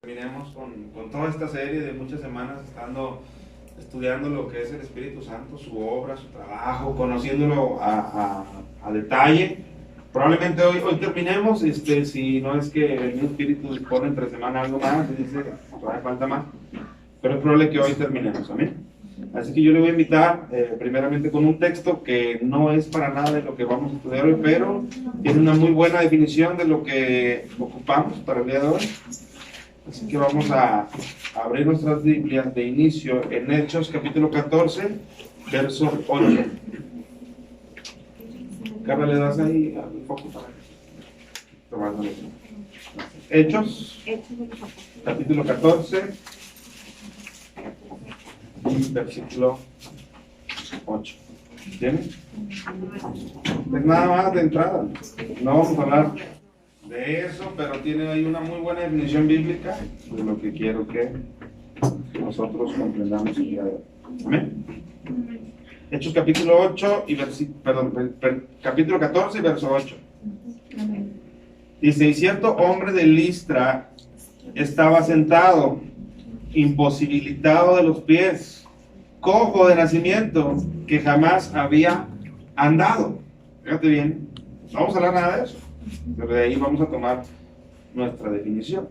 Terminemos con toda esta serie de muchas semanas estudiando lo que es el Espíritu Santo, su obra, su trabajo, conociéndolo a detalle. Probablemente hoy terminemos, si no es que el mismo Espíritu dispone entre semana algo más y dice todavía falta más, pero es probable que hoy terminemos, amén. Así que yo le voy a invitar primeramente con un texto que no es para nada de lo que vamos a estudiar hoy, pero tiene una muy buena definición de lo que ocupamos para el día de hoy. Así que vamos a abrir nuestras Biblias de inicio en Hechos capítulo 14, verso 8. Carla, ¿le das ahí al foco para tomarlo? Hechos capítulo 14, versículo 8. ¿Tiene? Es nada más de entrada. No vamos a hablar de eso, pero tiene ahí una muy buena definición bíblica de lo que quiero que nosotros comprendamos el día de hoy. ¿Amén? Hechos capítulo 8 y capítulo 14 y verso 8. Dice: y cierto hombre de Listra estaba sentado, imposibilitado de los pies, cojo de nacimiento, que jamás había andado. Fíjate bien, no vamos a hablar nada de eso, pero de ahí vamos a tomar nuestra definición.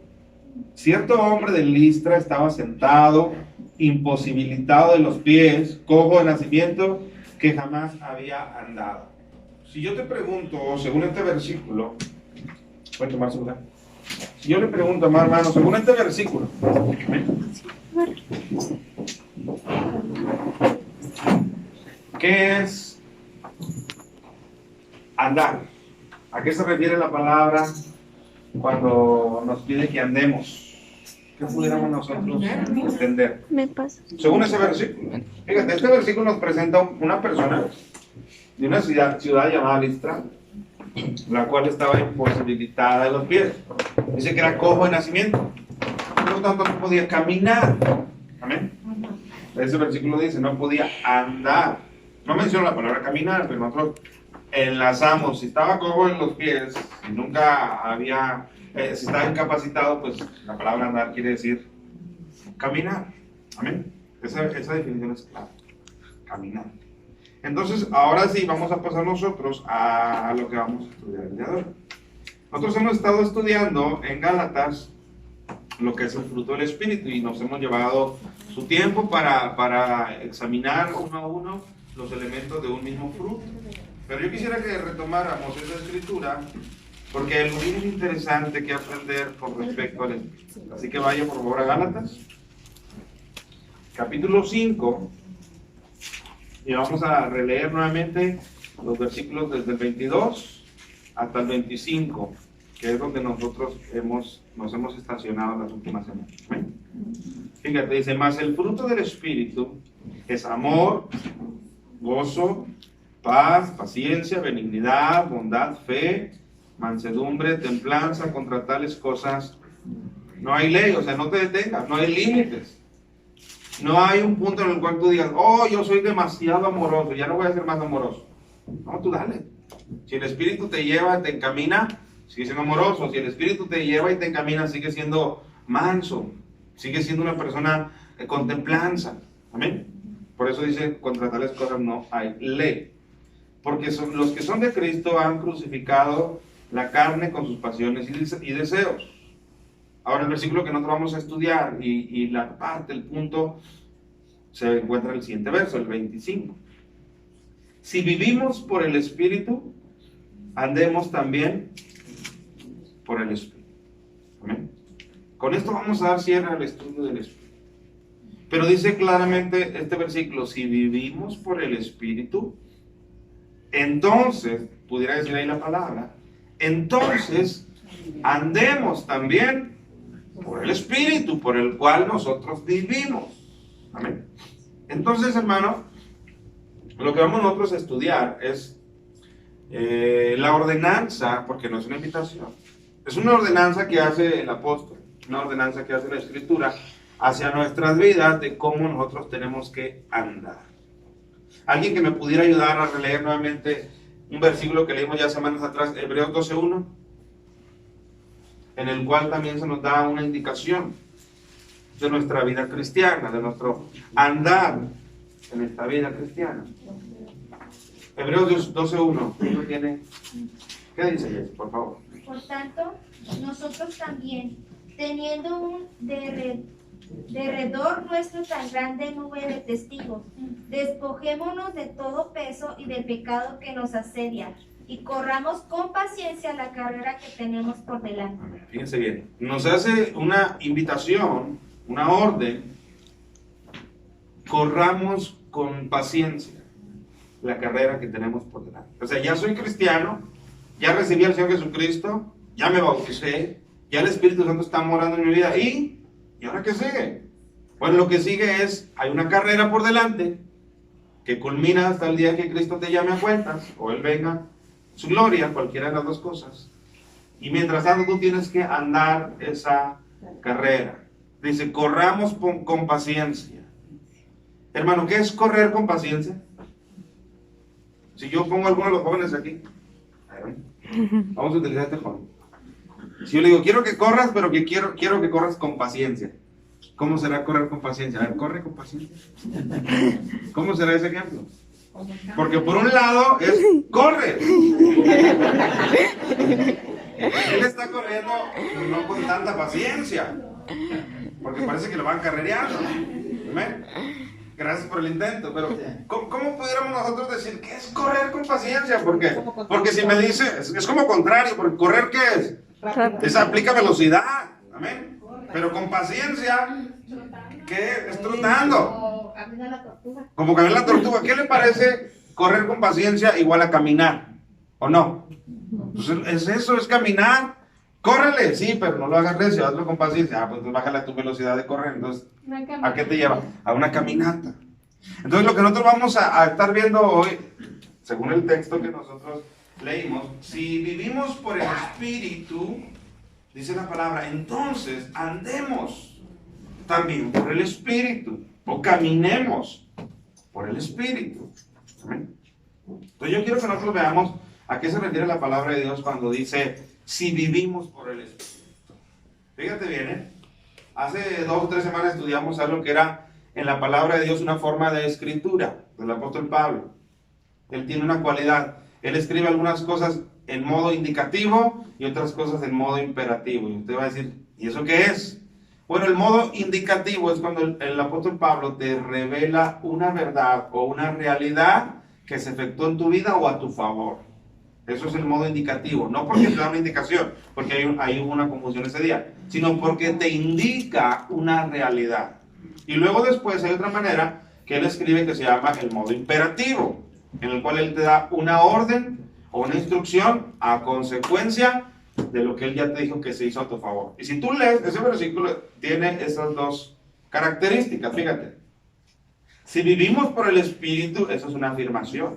Cierto hombre de Listra estaba sentado, imposibilitado de los pies, cojo de nacimiento, que jamás había andado. Si yo te pregunto, según este versículo, voy a tomar su lugar. Si yo le pregunto, hermano, según este versículo, ¿qué es andar? ¿A qué se refiere la palabra cuando nos pide que andemos? ¿Qué pudiéramos nosotros entender? Según ese versículo. Fíjate, este versículo nos presenta una persona de una ciudad llamada Listra, la cual estaba imposibilitada de los pies. Dice que era cojo de nacimiento, por lo tanto no podía caminar. Amén. Ese versículo dice, no podía andar. No menciona la palabra caminar, pero nosotros enlazamos, si estaba cojo en los pies, si nunca había, si estaba incapacitado, pues la palabra andar quiere decir caminar. Amén. Esa definición es clara. Caminar. Entonces, ahora sí, vamos a pasar nosotros a lo que vamos a estudiar el día de hoy. Nosotros hemos estado estudiando en Gálatas lo que es el fruto del Espíritu y nos hemos llevado su tiempo para examinar uno a uno los elementos de un mismo fruto. Pero yo quisiera que retomáramos esa escritura porque hay algo bien interesante que aprender con respecto al Espíritu. Así que vaya por favor a Gálatas, capítulo 5, y vamos a releer nuevamente los versículos desde el 22 hasta el 25, que es donde nosotros nos hemos estacionado las últimas semanas. Fíjate, dice, mas el fruto del Espíritu es amor, gozo, paz, paciencia, benignidad, bondad, fe, mansedumbre, templanza. Contra tales cosas no hay ley. O sea, no te detengas, no hay límites. No hay un punto en el cual tú digas, oh, yo soy demasiado amoroso, ya no voy a ser más amoroso. No, tú dale. Si el Espíritu te lleva, te encamina, sigue siendo amoroso. Si el Espíritu te lleva y te encamina, sigue siendo manso, sigue siendo una persona con templanza. Amén. Por eso dice, contra tales cosas no hay ley. Porque los que son de Cristo han crucificado la carne con sus pasiones y deseos. Ahora el versículo que nosotros vamos a estudiar y la parte, el punto, se encuentra en el siguiente verso, el 25. Si vivimos por el Espíritu, andemos también por el Espíritu. ¿Amén? Con esto vamos a dar cierre al estudio del Espíritu. Pero dice claramente este versículo, si vivimos por el Espíritu, entonces, pudiera decir ahí la palabra, entonces andemos también por el Espíritu, por el cual nosotros vivimos. Amén. Entonces, hermano, lo que vamos nosotros a estudiar es la ordenanza, porque no es una invitación, es una ordenanza que hace el apóstol, una ordenanza que hace la Escritura hacia nuestras vidas de cómo nosotros tenemos que andar. Alguien que me pudiera ayudar a releer nuevamente un versículo que leímos ya semanas atrás, Hebreos 12:1, en el cual también se nos da una indicación de nuestra vida cristiana, de nuestro andar en esta vida cristiana. Hebreos 12:1. ¿Quién tiene? ¿Qué dice Jess, por favor? Por tanto, nosotros también, teniendo un derredor nuestro tan grande nube de testigos, despojémonos de todo peso y del pecado que nos asedia, y corramos con paciencia la carrera que tenemos por delante. Fíjense bien, nos hace una invitación, una orden: corramos con paciencia la carrera que tenemos por delante. O sea, ya soy cristiano, ya recibí al Señor Jesucristo, ya me bauticé, ya el Espíritu Santo está morando en mi vida. ¿Y ahora qué sigue? Bueno, lo que sigue es, hay una carrera por delante que culmina hasta el día que Cristo te llame a cuentas, o Él venga, su gloria, cualquiera de las dos cosas. Y mientras tanto tú tienes que andar esa carrera. Dice, corramos con paciencia. Hermano, ¿qué es correr con paciencia? Si yo pongo a alguno de los jóvenes aquí, vamos a utilizar a este joven. Si yo le digo, quiero que corras, pero que quiero que corras con paciencia. ¿Cómo será correr con paciencia? A ver, corre con paciencia. ¿Cómo será ese ejemplo? Porque por un lado es, corre. Él está corriendo no con tanta paciencia, porque parece que lo van carrereando. ¿Amén? Gracias por el intento, pero ¿cómo pudiéramos nosotros decir que es correr con paciencia? ¿Por qué? Porque si me dice, es como contrario, porque correr, ¿qué es? Esa aplica velocidad, amén. Pero con paciencia, ¿qué? Es trotando. Como caminar la tortuga. ¿Qué le parece correr con paciencia igual a caminar? ¿O no? Pues es eso, es caminar. Córrele, sí, pero no lo hagas recio, hazlo con paciencia. Ah, pues bájale a tu velocidad de correr. Entonces, ¿a qué te lleva? A una caminata. Entonces, lo que nosotros vamos a estar viendo hoy, según el texto que nosotros leímos, si vivimos por el Espíritu, dice la palabra, entonces andemos también por el Espíritu, o caminemos por el Espíritu. ¿Amén? Entonces, yo quiero que nosotros veamos a qué se refiere la palabra de Dios cuando dice, si vivimos por el Espíritu. Fíjate bien, hace 2 o 3 semanas estudiamos algo que era en la palabra de Dios una forma de escritura del apóstol Pablo. Él tiene una cualidad, él escribe algunas cosas en modo indicativo y otras cosas en modo imperativo. Y usted va a decir, ¿y eso qué es? Bueno, el modo indicativo es cuando el apóstol Pablo te revela una verdad o una realidad que se efectuó en tu vida o a tu favor. Eso es el modo indicativo, no porque te da una indicación, porque hay una confusión ese día, sino porque te indica una realidad. Y luego después hay otra manera que él escribe que se llama el modo imperativo, en el cual él te da una orden o una instrucción a consecuencia de lo que él ya te dijo que se hizo a tu favor. Y si tú lees, ese versículo tiene esas dos características, fíjate. Si vivimos por el Espíritu, eso es una afirmación.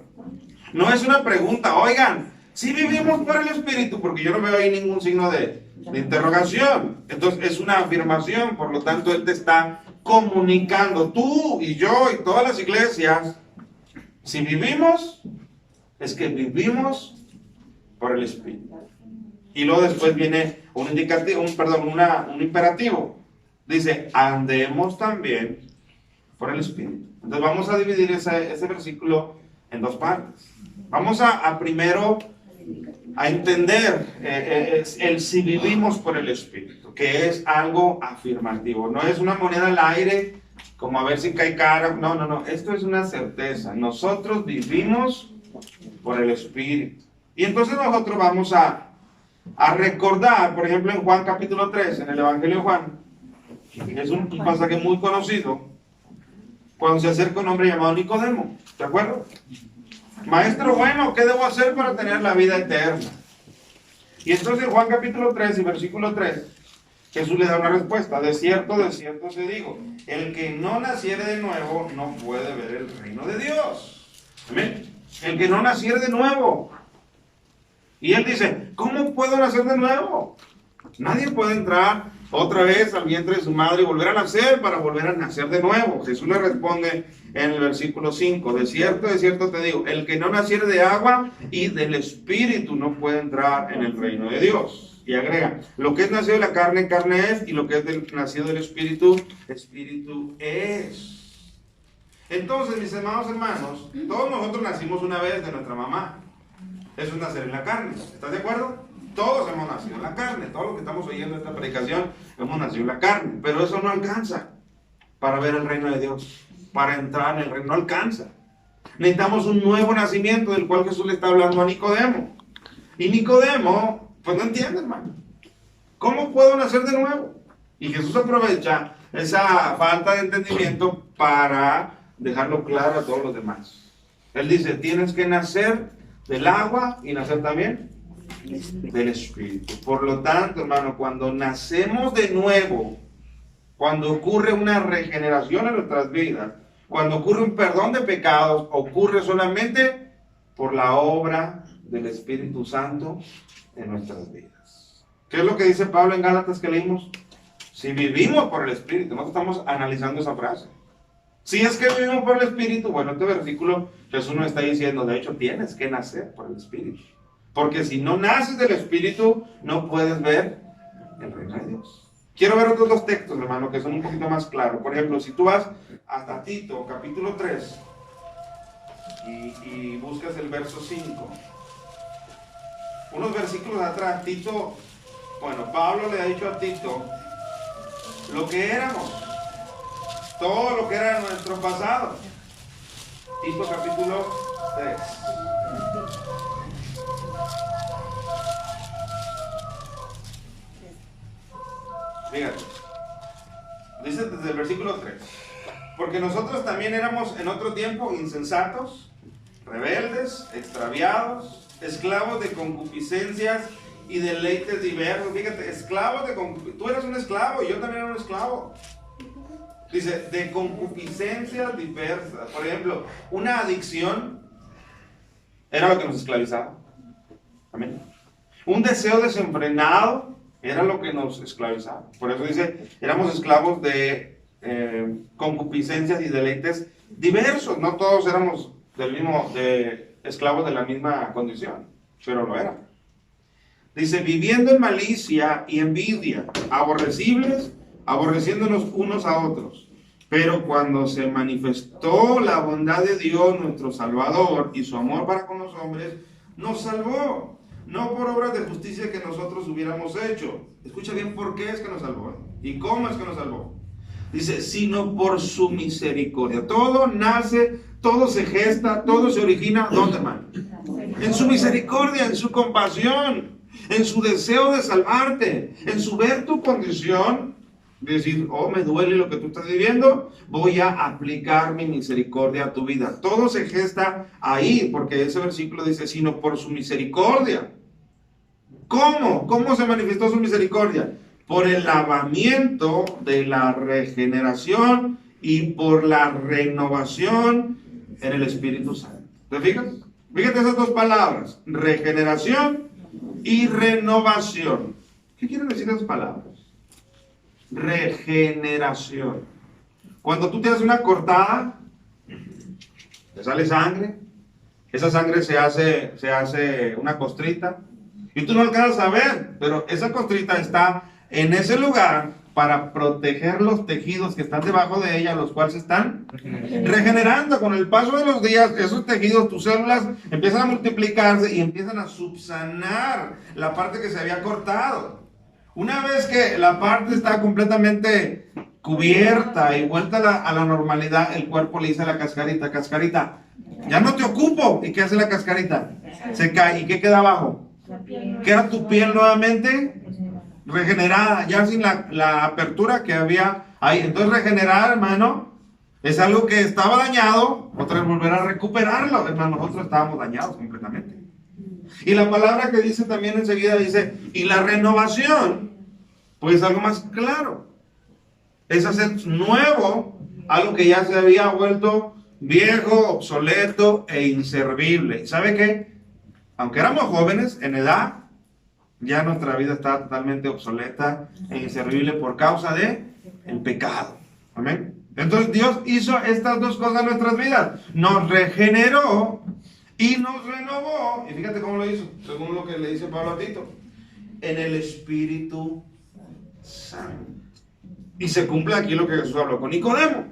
No es una pregunta, oigan, si vivimos por el Espíritu, porque yo no veo ahí ningún signo de interrogación. Entonces es una afirmación, por lo tanto él te está comunicando, tú y yo y todas las iglesias, si vivimos, es que vivimos por el Espíritu. Y luego después viene un indicativo, un imperativo. Dice, andemos también por el Espíritu. Entonces vamos a dividir ese versículo en 2 partes. Vamos a primero a entender el si vivimos por el Espíritu, que es algo afirmativo. No es una moneda al aire, como a ver si cae cara. No. Esto es una certeza. Nosotros vivimos por el Espíritu. Y entonces nosotros vamos a recordar, por ejemplo, en Juan capítulo 3, en el Evangelio de Juan, es un pasaje muy conocido, cuando se acerca un hombre llamado Nicodemo. ¿De acuerdo? Maestro bueno, ¿qué debo hacer para tener la vida eterna? Y entonces en Juan capítulo 3 y versículo 3, Jesús le da una respuesta. De cierto te digo, el que no naciere de nuevo no puede ver el reino de Dios. ¿Amén? El que no naciere de nuevo. Y él dice, ¿cómo puedo nacer de nuevo? Nadie puede entrar otra vez al vientre de su madre y volver a nacer para volver a nacer de nuevo? Jesús le responde en el versículo 5, de cierto te digo, el que no naciere de agua y del Espíritu no puede entrar en el reino de Dios. Y agrega, lo que es nacido de la carne, carne es, y lo que es nacido del Espíritu, Espíritu es. Entonces, mis amados hermanos, todos nosotros nacimos una vez de nuestra mamá. Eso es nacer en la carne. ¿Estás de acuerdo? Todos hemos nacido en la carne. Todos los que estamos oyendo esta predicación hemos nacido en la carne. Pero eso no alcanza para ver el reino de Dios. Para entrar en el reino. No alcanza. Necesitamos un nuevo nacimiento del cual Jesús le está hablando a Nicodemo. Y Nicodemo, pues no entiende, hermano. ¿Cómo puedo nacer de nuevo? Y Jesús aprovecha esa falta de entendimiento para dejarlo claro a todos los demás. Él dice, tienes que nacer del agua y nacer también del Espíritu. Por lo tanto, hermano, cuando nacemos de nuevo, cuando ocurre una regeneración en nuestras vidas, cuando ocurre un perdón de pecados, ocurre solamente por la obra del Espíritu Santo en nuestras vidas. ¿Qué es lo que dice Pablo en Gálatas que leímos? Si vivimos por el Espíritu, nosotros estamos analizando esa frase. Si es que vivimos por el Espíritu, bueno, este versículo Jesús nos está diciendo, de hecho tienes que nacer por el Espíritu. Porque si no naces del Espíritu, no puedes ver el reino de Dios. Quiero ver otros dos textos, hermano, que son un poquito más claros. Por ejemplo, si tú vas hasta Tito, capítulo 3, y buscas el verso 5. Unos versículos atrás, Tito, Pablo le ha dicho a Tito lo que éramos. Todo lo que era nuestro pasado. Tito capítulo 3. Fíjate. Dice desde el versículo 3. Porque nosotros también éramos en otro tiempo insensatos, rebeldes, extraviados, esclavos de concupiscencias y deleites diversos. Fíjate, esclavos de concupiscencias. Tú eres un esclavo y yo también era un esclavo. Dice, de concupiscencias diversas. Por ejemplo, una adicción era lo que nos esclavizaba. Amén. Un deseo desenfrenado era lo que nos esclavizaba. Por eso dice, éramos esclavos de concupiscencias y deleites diversos. No todos éramos esclavos de la misma condición, pero lo eran. Dice, viviendo en malicia y envidia, aborrecibles, aborreciéndonos unos a otros. Pero cuando se manifestó la bondad de Dios, nuestro Salvador, y su amor para con los hombres, nos salvó, no por obras de justicia que nosotros hubiéramos hecho. Escucha bien por qué es que nos salvó y cómo es que nos salvó. Dice, sino por su misericordia. Todo nace, todo se gesta, todo se origina, ¿dónde, hermano? En su misericordia, en su compasión, en su deseo de salvarte, en su ver tu condición, decir, me duele lo que tú estás viviendo, voy a aplicar mi misericordia a tu vida. Todo se gesta ahí, porque ese versículo dice, sino por su misericordia. ¿Cómo? ¿Cómo se manifestó su misericordia? Por el lavamiento de la regeneración y por la renovación en el Espíritu Santo. ¿Te fijas? Fíjate esas dos palabras, regeneración y renovación. ¿Qué quieren decir esas palabras? Regeneración. Cuando tú te haces una cortada, te sale sangre, esa sangre se hace una costrita, y tú no alcanzas a ver, pero esa costrita está en ese lugar para proteger los tejidos que están debajo de ella, los cuales se están regenerando. Con el paso de los días, esos tejidos, tus células, empiezan a multiplicarse y empiezan a subsanar la parte que se había cortado. Una vez que la parte está completamente cubierta y vuelta a la normalidad, el cuerpo le dice a la cascarita, cascarita, ya no te ocupo. ¿Y qué hace la cascarita? Se cae. ¿Y qué queda abajo? Queda tu piel nuevamente regenerada, ya sin la apertura que había ahí. Entonces regenerar, hermano, es algo que estaba dañado, otra vez volver a recuperarlo. Hermano, nosotros estábamos dañados completamente. Y la palabra que dice también enseguida dice, y la renovación, pues algo más claro, es hacer nuevo algo que ya se había vuelto viejo, obsoleto e inservible. ¿Y sabe qué? Aunque éramos jóvenes en edad, Ya nuestra vida está totalmente obsoleta e inservible por causa de el pecado. Amén. Entonces Dios hizo estas dos cosas en nuestras vidas. Nos regeneró y nos renovó. Y fíjate cómo lo hizo, según lo que le dice Pablo a Tito. En el Espíritu Santo. Y se cumple aquí lo que Jesús habló con Nicodemo.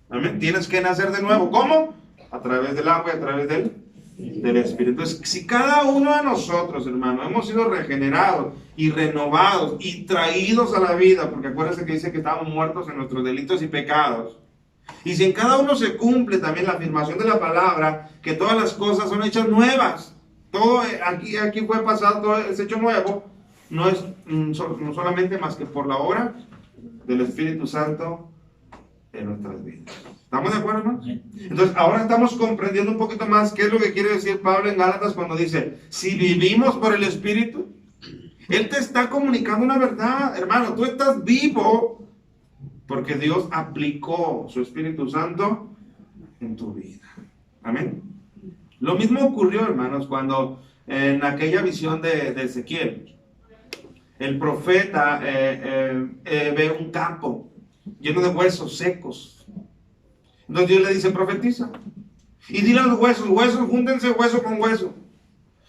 Amén. Tienes que nacer de nuevo. ¿Cómo? A través del agua y a través del Espíritu. Entonces, si cada uno de nosotros, hermano, hemos sido regenerados y renovados y traídos a la vida, porque acuérdense que dice que estábamos muertos en nuestros delitos y pecados, y si en cada uno se cumple también la afirmación de la palabra, que todas las cosas son hechas nuevas, todo aquí fue pasado, todo es hecho nuevo, no es no solamente más que por la obra del Espíritu Santo en nuestras vidas. ¿Estamos de acuerdo, hermanos? Entonces, ahora estamos comprendiendo un poquito más qué es lo que quiere decir Pablo en Gálatas cuando dice, si vivimos por el Espíritu. Él te está comunicando una verdad, hermano. Tú estás vivo porque Dios aplicó su Espíritu Santo en tu vida. Amén. Lo mismo ocurrió, hermanos, cuando en aquella visión de Ezequiel, el profeta ve un campo lleno de huesos secos. Entonces Dios le dice, profetiza. Y dile a los huesos, júntense hueso con hueso.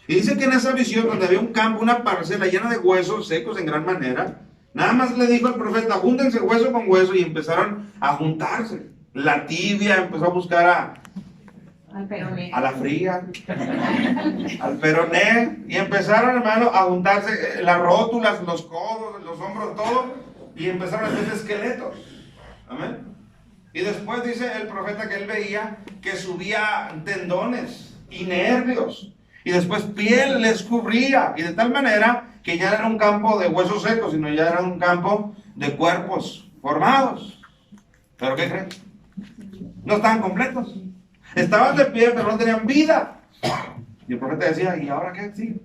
Y dice que en esa visión donde había un campo, una parcela llena de huesos secos en gran manera, nada más le dijo al profeta, júntense hueso con hueso, y empezaron a juntarse. La tibia empezó a buscar a la fría, al peroné, y empezaron, hermano, a juntarse las rótulas, los codos, los hombros, todo, y empezaron a hacer esqueletos. Amén. Y después dice el profeta que él veía que subía tendones y nervios. Y después piel les cubría. Y de tal manera que ya era un campo de huesos secos, sino ya era un campo de cuerpos formados. ¿Pero qué creen? No estaban completos. Estaban de pie, pero no tenían vida. Y el profeta decía, ¿y ahora qué? Sí.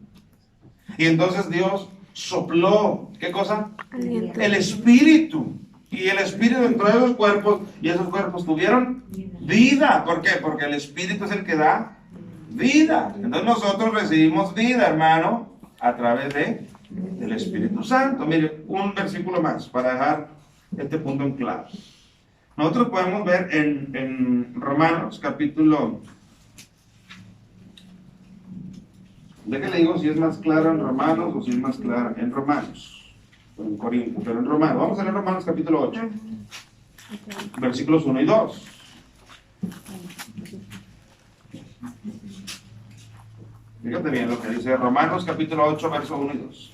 Y entonces Dios sopló, ¿qué cosa? Aliento. El Espíritu. Y el Espíritu entró en los cuerpos y esos cuerpos tuvieron vida. ¿Por qué? Porque el Espíritu es el que da vida. Entonces nosotros recibimos vida, hermano, a través del Espíritu Santo. Mire, un versículo más para dejar este punto en claro. Nosotros podemos ver en Romanos capítulo... ¿De qué le digo si es más claro en Romanos o si es más claro en Romanos? En Corintios, pero en Romanos. Vamos a leer Romanos capítulo 8, versículos 1 y 2. Fíjate bien lo que dice Romanos capítulo 8, verso 1 y 2.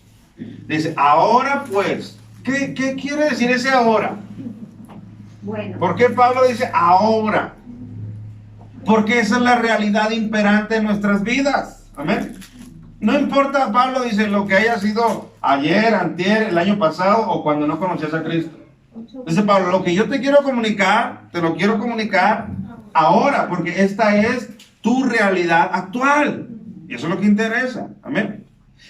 Dice, ahora pues, ¿qué quiere decir ese ahora? Bueno. ¿Por qué Pablo dice ahora? Porque esa es la realidad imperante en nuestras vidas. Amén. No importa, Pablo dice, lo que haya sido ayer, antier, el año pasado o cuando no conocías a Cristo. Dice Pablo, lo que yo te quiero comunicar, te lo quiero comunicar ahora, porque esta es tu realidad actual. Y eso es lo que interesa. Amén.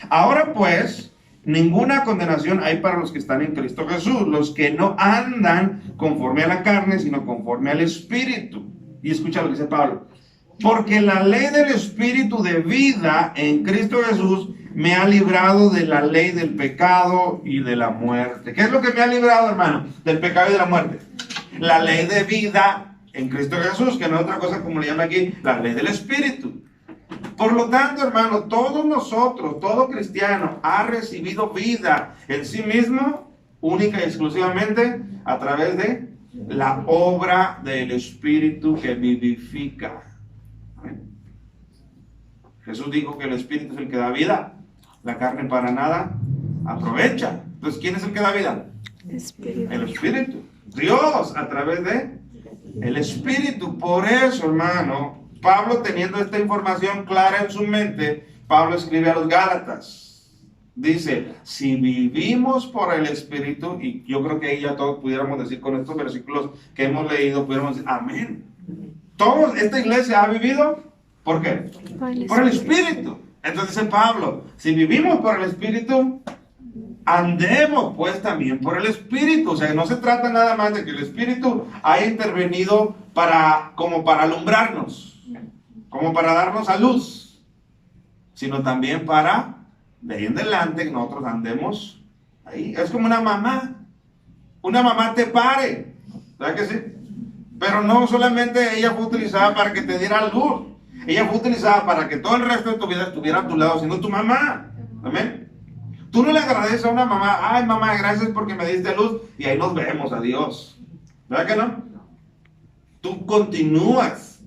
Ahora pues, ninguna condenación hay para los que están en Cristo Jesús, los que no andan conforme a la carne, sino conforme al Espíritu. Y escucha lo que dice Pablo. Porque la ley del Espíritu de vida en Cristo Jesús me ha librado de la ley del pecado y de la muerte. ¿Qué es lo que me ha librado, hermano? Del pecado y de la muerte. La ley de vida en Cristo Jesús, que no es otra cosa como le llama aquí, la ley del Espíritu. Por lo tanto, hermano, todos nosotros, todo cristiano, ha recibido vida en sí mismo, única y exclusivamente, a través de la obra del Espíritu que vivifica. Jesús dijo que el Espíritu es el que da vida, la carne para nada aprovecha. Entonces, ¿quién es el que da vida? Espíritu. El Espíritu. Dios a través de el Espíritu. Por eso, hermano, Pablo, teniendo esta información clara en su mente, Pablo escribe a los Gálatas. Dice, si vivimos por el Espíritu, y yo creo que ahí ya todos pudiéramos decir con estos versículos que hemos leído, pudiéramos decir, amén. Todos, esta iglesia ha vivido, ¿por qué? Por el Espíritu. Entonces dice Pablo, si vivimos por el Espíritu, andemos pues también por el Espíritu. O sea, no se trata nada más de que el Espíritu haya intervenido como para alumbrarnos, como para darnos a luz, sino también para de ahí en adelante nosotros andemos ahí. Es como una mamá. Una mamá te pare, ¿verdad que sí? Pero no solamente ella fue utilizada para que te diera luz. Ella fue utilizada para que todo el resto de tu vida estuviera a tu lado siendo tu mamá. Amén. Tú no le agradeces a una mamá, ay mamá, gracias porque me diste luz y ahí nos vemos, adiós. ¿Verdad que no? Tú continúas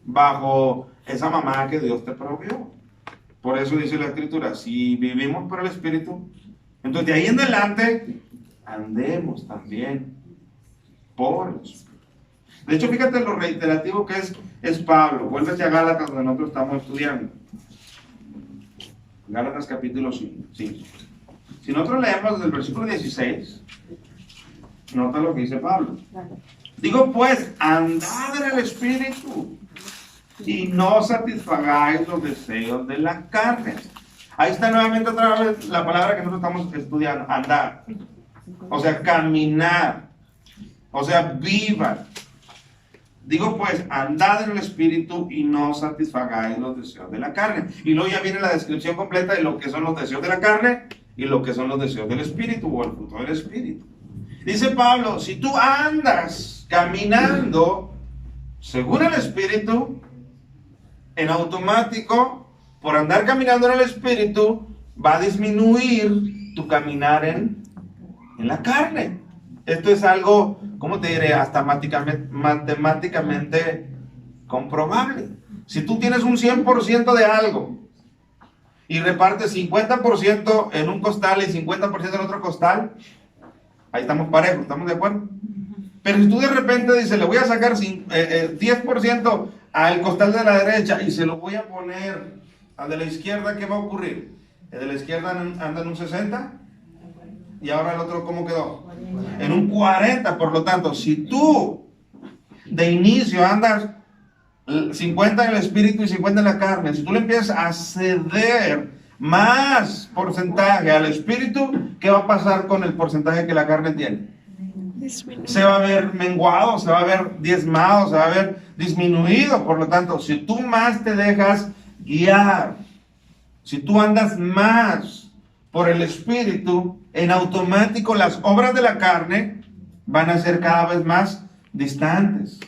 bajo esa mamá que Dios te proveyó. Por eso dice la Escritura, si vivimos por el Espíritu, entonces de ahí en adelante andemos también por el Espíritu. De hecho, fíjate lo reiterativo que es Pablo. Vuelve a Gálatas donde nosotros estamos estudiando. Gálatas capítulo 5. Si nosotros leemos desde el versículo 16, nota lo que dice Pablo. Digo pues, andad en el Espíritu y no satisfagáis los deseos de la carne. Ahí está nuevamente otra vez la palabra que nosotros estamos estudiando, andar. O sea, caminar. O sea, vivan. Digo pues, andad en el Espíritu y no satisfagáis los deseos de la carne. Y luego ya viene la descripción completa de lo que son los deseos de la carne y lo que son los deseos del Espíritu o el fruto del Espíritu. Dice Pablo, si tú andas caminando según el Espíritu, en automático, por andar caminando en el Espíritu, va a disminuir tu caminar en la carne. Esto es algo, ¿cómo te diré? Hasta matemáticamente comprobable. Si tú tienes un 100% de algo y repartes 50% en un costal y 50% en otro costal, ahí estamos parejos, ¿estamos de acuerdo? Pero si tú de repente dices, le voy a sacar 10% al costal de la derecha y se lo voy a poner al de la izquierda, ¿qué va a ocurrir? El de la izquierda anda en un 60 y ahora el otro, ¿cómo quedó? En un 40. Por lo tanto, si tú de inicio andas 50 en el espíritu y 50 en la carne, si tú le empiezas a ceder más porcentaje al espíritu, ¿qué va a pasar con el porcentaje que la carne tiene? Se va a ver menguado, se va a ver diezmado, se va a ver disminuido. Por lo tanto, si tú más te dejas guiar, si tú andas más por el espíritu, en automático las obras de la carne van a ser cada vez más distantes,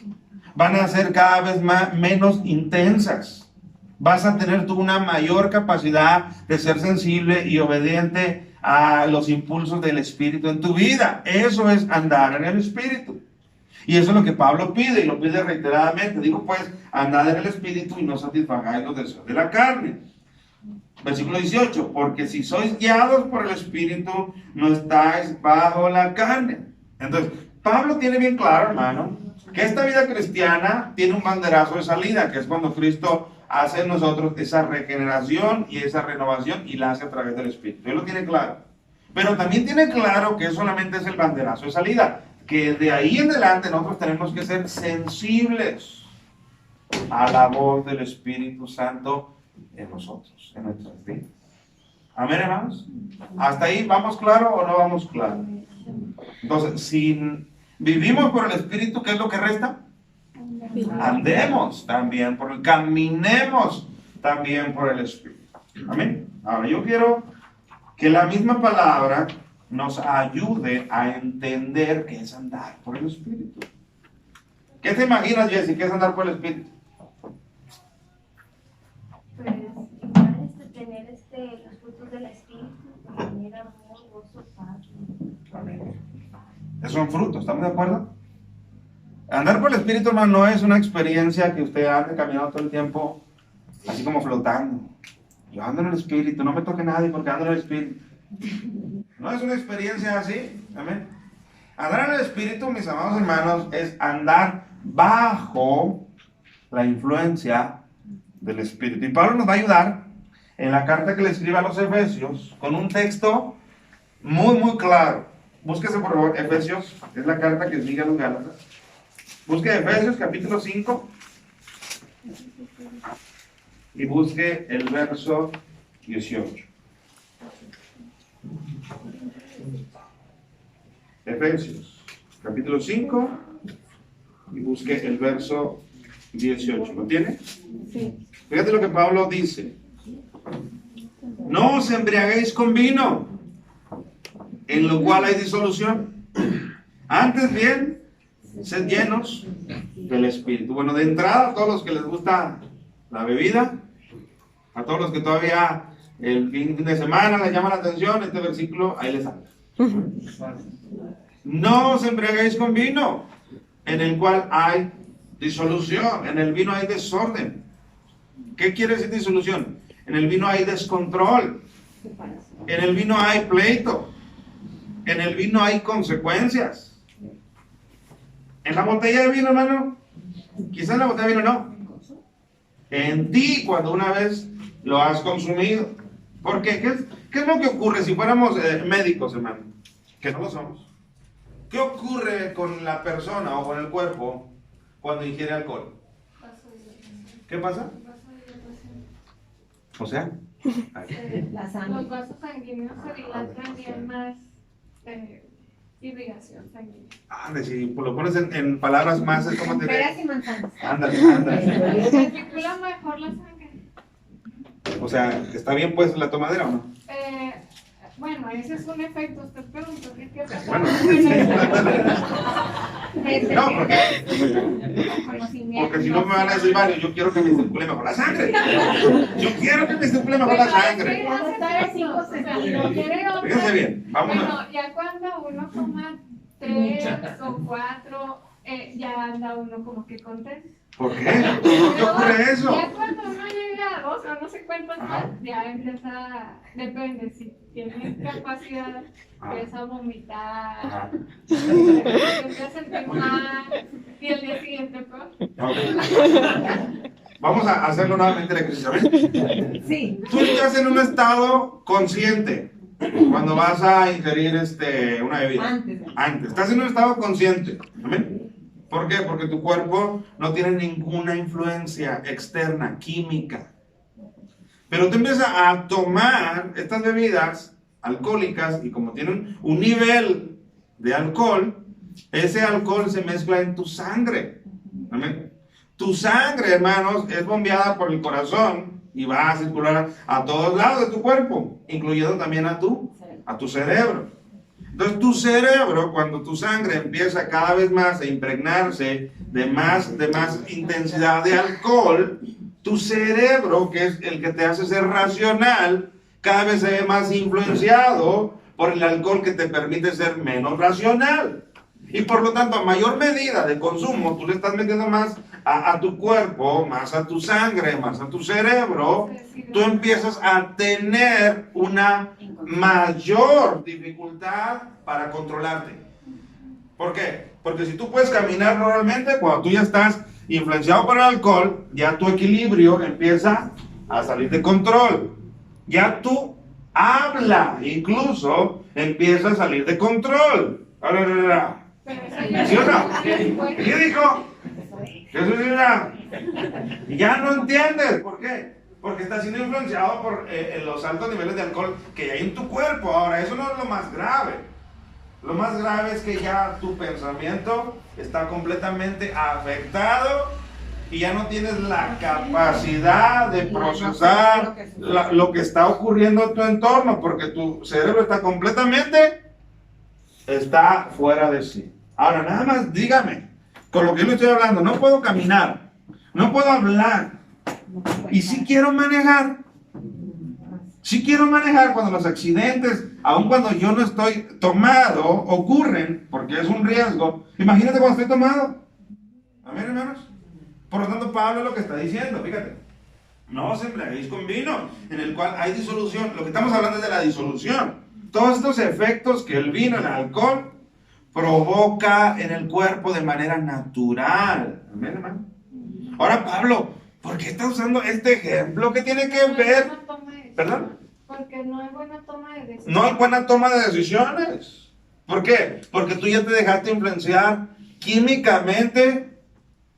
van a ser cada vez menos intensas. Vas a tener tú una mayor capacidad de ser sensible y obediente a los impulsos del Espíritu en tu vida. Eso es andar en el Espíritu. Y eso es lo que Pablo pide, y lo pide reiteradamente. Digo pues, andad en el Espíritu y no satisfagáis los deseos de la carne. Versículo 18, porque si sois guiados por el Espíritu, no estáis bajo la carne. Entonces, Pablo tiene bien claro, hermano, que esta vida cristiana tiene un banderazo de salida, que es cuando Cristo hace en nosotros esa regeneración y esa renovación y la hace a través del Espíritu. Él lo tiene claro. Pero también tiene claro que solamente es el banderazo de salida, que de ahí en adelante nosotros tenemos que ser sensibles a la voz del Espíritu Santo en nosotros, en nuestras vidas. Amén, hermanos. ¿Hasta ahí vamos claro o no vamos claro? Entonces, si vivimos por el Espíritu, ¿qué es lo que resta? Andemos también caminemos también por el Espíritu. Amén. Ahora yo quiero que la misma palabra nos ayude a entender qué es andar por el Espíritu. ¿Qué te imaginas, Jessy? ¿Qué es andar por el Espíritu? Pues igual tener los frutos del Espíritu, tener amor, gozo, paz. Amén. Esos son frutos, ¿estamos de acuerdo? Andar por el Espíritu, hermano, no es una experiencia que usted ande caminando todo el tiempo así como flotando. Yo ando en el Espíritu, no me toque nadie porque ando en el Espíritu. No es una experiencia así. Amén. Andar en el Espíritu, mis amados hermanos, es andar bajo la influencia del Espíritu. Y Pablo nos va a ayudar en la carta que le escribe a los Efesios con un texto muy, muy claro. Búsquese por favor Efesios, es la carta que sigue a los Gálatas. Busque Efesios capítulo 5 y busque el verso 18. Efesios capítulo 5 y busque el verso 18. ¿Lo tiene? Sí. Fíjate lo que Pablo dice. No os embriaguéis con vino, en lo cual hay disolución. Antes bien, sed llenos del Espíritu. Bueno, de entrada, a todos los que les gusta la bebida, a todos los que todavía el fin de semana les llama la atención, este versículo, ahí les habla. No os embriaguéis con vino, en el cual hay disolución. En el vino hay desorden. ¿Qué quiere decir disolución? En el vino hay descontrol. En el vino hay pleito. En el vino hay consecuencias. En la botella de vino, hermano, quizás en la botella de vino no. En ti, cuando una vez lo has consumido. ¿Por qué? ¿Qué es lo que ocurre si fuéramos médicos, hermano? Que no lo somos. ¿Qué ocurre con la persona o con el cuerpo cuando ingiere alcohol? ¿Qué pasa? O sea, los vasos sanguíneos se dilatan y hay más irrigación sanguínea. Si lo pones en palabras más, es como te Peras y manzanas. Ándale. Se circula mejor la sangre. O sea, ¿está bien pues la tomadera o no? Bueno, ese es un efecto. Usted preguntó qué pasa. Bueno, no, porque si no me van a decir varios, yo quiero que me circule mejor la sangre. Yo quiero que me circule mejor la sangre. Fíjense bien, vámonos. Bueno, ya cuando uno toma 3 o 4, ya anda uno como que contento. ¿Por qué? ¿Por qué ocurre eso? Ya cuando uno llega a 2 o no sé cuántas más, ya empieza, depende, si tienes capacidad, empieza a vomitar, empieza a sentir mal, y el día siguiente peor. Okay. Vamos a hacerlo nuevamente el ejercicio, ¿ven? Sí. Tú estás en un estado consciente cuando vas a ingerir una bebida. Antes. Estás en un estado consciente. ¿Amén? ¿Por qué? Porque tu cuerpo no tiene ninguna influencia externa, química. Pero tú empiezas a tomar estas bebidas alcohólicas y como tienen un nivel de alcohol, ese alcohol se mezcla en tu sangre. ¿Amén? Tu sangre, hermanos, es bombeada por el corazón y va a circular a todos lados de tu cuerpo, incluyendo también a tu cerebro. Entonces tu cerebro, cuando tu sangre empieza cada vez más a impregnarse de más intensidad de alcohol, tu cerebro, que es el que te hace ser racional, cada vez se ve más influenciado por el alcohol que te permite ser menos racional. Y por lo tanto, a mayor medida de consumo, tú le estás metiendo más a tu cuerpo, más a tu sangre, más a tu cerebro, tú empiezas a tener una mayor dificultad para controlarte. ¿Por qué? Porque si tú puedes caminar normalmente, cuando tú ya estás influenciado por el alcohol, ya tu equilibrio empieza a salir de control. Ya tu habla incluso empieza a salir de control. ¿Sí o no? ¿Qué dijo? Jesús ya no entiendes. ¿Por qué? Porque estás siendo influenciado por los altos niveles de alcohol que hay en tu cuerpo. Ahora, eso no es lo más grave. Lo más grave es que ya tu pensamiento está completamente afectado y ya no tienes la capacidad de procesar lo que está ocurriendo en tu entorno, porque tu cerebro está completamente fuera de sí. Ahora, nada más dígame, con lo que yo le estoy hablando, no puedo caminar, no puedo hablar, y sí quiero manejar. Sí quiero manejar cuando los accidentes, aun cuando yo no estoy tomado, ocurren, porque es un riesgo. Imagínate cuando estoy tomado. Amén, hermanos. Por lo tanto, Pablo es lo que está diciendo, fíjate. No os embriaguéis con vino, en el cual hay disolución. Lo que estamos hablando es de la disolución. Todos estos efectos que el vino, el alcohol, provoca en el cuerpo de manera natural. Amén, hermano. Ahora, Pablo, ¿por qué está usando este ejemplo? ¿Qué tiene que ver? ¿Perdón? Porque no hay buena toma de decisiones. No hay buena toma de decisiones. ¿Por qué? Porque tú ya te dejaste influenciar químicamente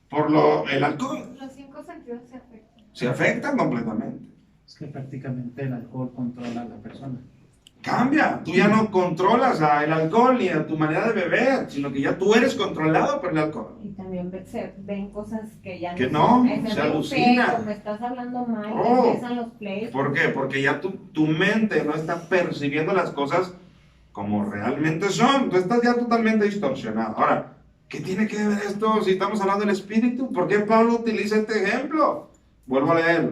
por el alcohol. Los 5 sentidos se afectan. Se afectan completamente. Es que prácticamente el alcohol controla a la persona. Cambia. Tú ya no controlas el alcohol ni a tu manera de beber, sino que ya tú eres controlado por el alcohol. Y también se ven cosas que ya Que no, no, se alucina. me estás hablando mal, Oh. empiezan los pleitos. ¿Por qué? Porque ya tu mente no está percibiendo las cosas como realmente son. Tú estás ya totalmente distorsionado. Ahora, ¿qué tiene que ver esto si estamos hablando del Espíritu? ¿Por qué Pablo utiliza este ejemplo? Vuelvo a leer.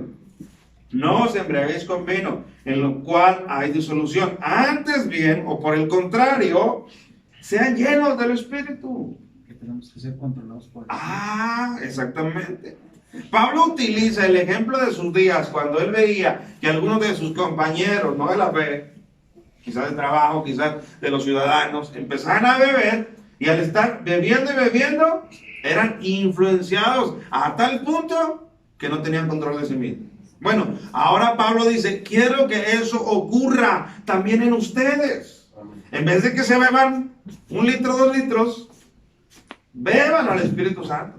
No os embriaguéis con vino, en lo cual hay disolución. Antes bien, o por el contrario, sean llenos del Espíritu. Que tenemos que ser controlados por el Exactamente. Pablo utiliza el ejemplo de sus días cuando él veía que algunos de sus compañeros, no de la fe, quizás de trabajo, quizás de los ciudadanos, empezaban a beber y al estar bebiendo y bebiendo, eran influenciados a tal punto que no tenían control de sí mismos. Bueno, ahora Pablo dice, quiero que eso ocurra también en ustedes. En vez de que se beban 1 litro, 2 litros, beban al Espíritu Santo.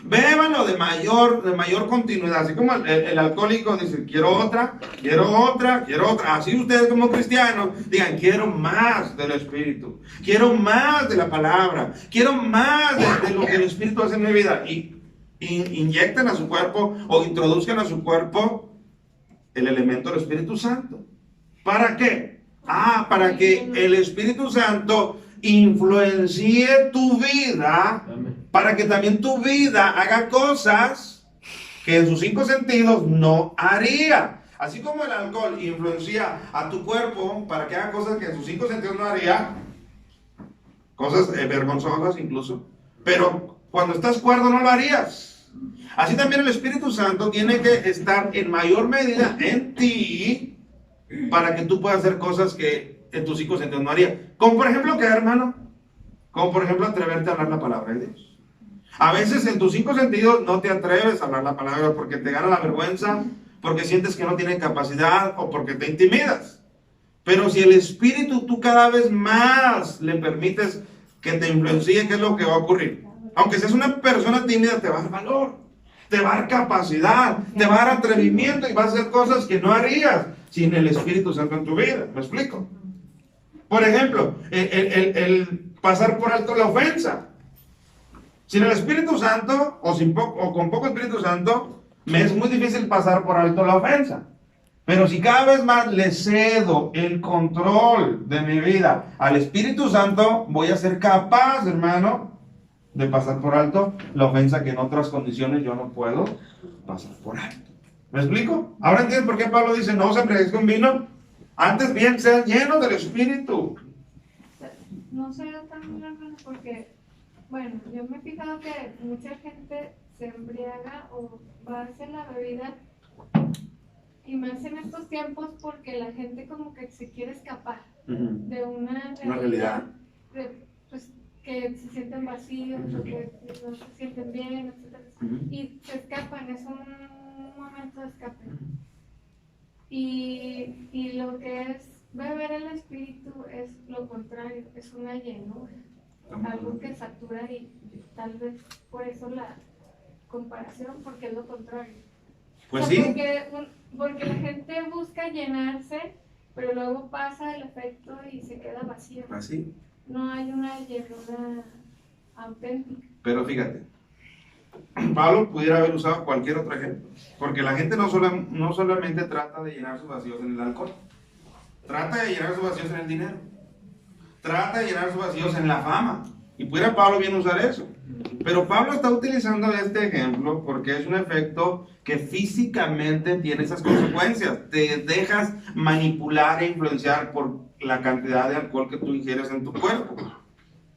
Bébanlo de mayor continuidad. Así como el alcohólico dice, quiero otra. Así ustedes como cristianos digan, quiero más del Espíritu. Quiero más de la palabra. Quiero más de lo que el Espíritu hace en mi vida. Y inyecten a su cuerpo o introduzcan a su cuerpo el elemento del Espíritu Santo. ¿Para qué? Para que el Espíritu Santo influencie tu vida, para que también tu vida haga cosas que en sus 5 sentidos no haría. Así como el alcohol influencia a tu cuerpo para que haga cosas que en sus 5 sentidos no haría, cosas vergonzosas incluso, pero cuando estás cuerdo no lo harías. Así también el Espíritu Santo tiene que estar en mayor medida en ti para que tú puedas hacer cosas que en tus 5 sentidos no harías. Como por ejemplo, ¿qué, hermano? Como por ejemplo atreverte a hablar la palabra de Dios. A veces en tus 5 sentidos no te atreves a hablar la palabra porque te gana la vergüenza, porque sientes que no tienes capacidad o porque te intimidas. Pero si el Espíritu tú cada vez más le permites que te influencie, ¿qué es lo que va a ocurrir? Aunque seas una persona tímida, te va a dar valor, te va a dar capacidad, te va a dar atrevimiento y vas a hacer cosas que no harías sin el Espíritu Santo en tu vida. ¿Me explico? Por ejemplo, el pasar por alto la ofensa. Sin el Espíritu Santo o con poco Espíritu Santo, me es muy difícil pasar por alto la ofensa. Pero si cada vez más le cedo el control de mi vida al Espíritu Santo, voy a ser capaz, hermano, de pasar por alto la ofensa que en otras condiciones yo no puedo pasar por alto. ¿Me explico? Ahora entiendes por qué Pablo dice, no os embriaguéis con vino, antes bien sean llenos del Espíritu. No sé también, hermano, porque, bueno, yo me he fijado que mucha gente se embriaga o va hacia la bebida, y más en estos tiempos porque la gente como que se quiere escapar de una realidad. Pues, que se sienten vacíos, o que no se sienten bien, etc. Y se escapan, es un momento de escape. Y lo que es beber el Espíritu es lo contrario, es una llenura, algo que satura y tal vez por eso la comparación, porque es lo contrario. Pues o sea, sí. Porque la gente busca llenarse, pero luego pasa el efecto y se queda vacío. Así. No hay una llenura auténtica. Pero fíjate, Pablo pudiera haber usado cualquier otro ejemplo, porque la gente no solamente trata de llenar sus vacíos en el alcohol, trata de llenar sus vacíos en el dinero, trata de llenar sus vacíos en la fama, y pudiera Pablo bien usar eso. Pero Pablo está utilizando este ejemplo porque es un efecto que físicamente tiene esas consecuencias. Te dejas manipular e influenciar por la cantidad de alcohol que tú ingieres en tu cuerpo.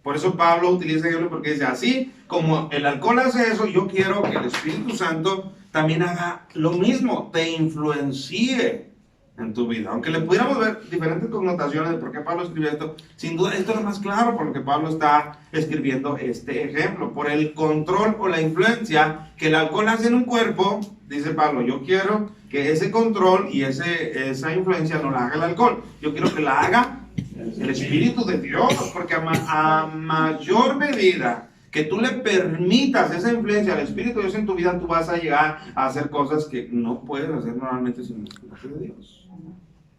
Por eso Pablo utiliza este ejemplo porque dice, así como el alcohol hace eso, yo quiero que el Espíritu Santo también haga lo mismo, te influencie en tu vida. Aunque le pudiéramos ver diferentes connotaciones de por qué Pablo escribió esto, sin duda esto es lo más claro por lo que Pablo está escribiendo este ejemplo. Por el control o la influencia que el alcohol hace en un cuerpo, dice Pablo, yo quiero que ese control y esa influencia no la haga el alcohol. Yo quiero que la haga el Espíritu de Dios, porque a mayor medida que tú le permitas esa influencia al Espíritu de Dios en tu vida, tú vas a llegar a hacer cosas que no puedes hacer normalmente sin el Espíritu de Dios.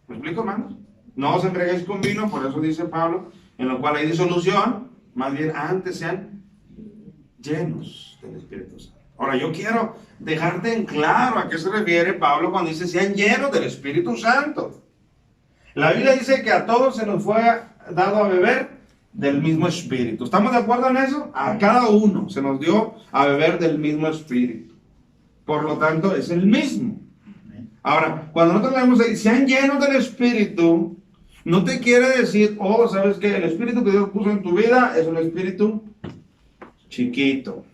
¿Me explico, hermanos? No os embriaguéis con vino, por eso dice Pablo, en lo cual hay disolución, más bien antes sean llenos del Espíritu Santo. Ahora, yo quiero dejarte en claro a qué se refiere Pablo cuando dice sean llenos del Espíritu Santo. La Biblia dice que a todos se nos fue dado a beber del mismo Espíritu. ¿Estamos de acuerdo en eso? A cada uno se nos dio a beber del mismo Espíritu. Por lo tanto, es el mismo. Ahora, cuando nosotros leemos ahí, sean llenos del Espíritu, no te quiere decir, oh, ¿sabes qué? El Espíritu que Dios puso en tu vida es un Espíritu chiquito.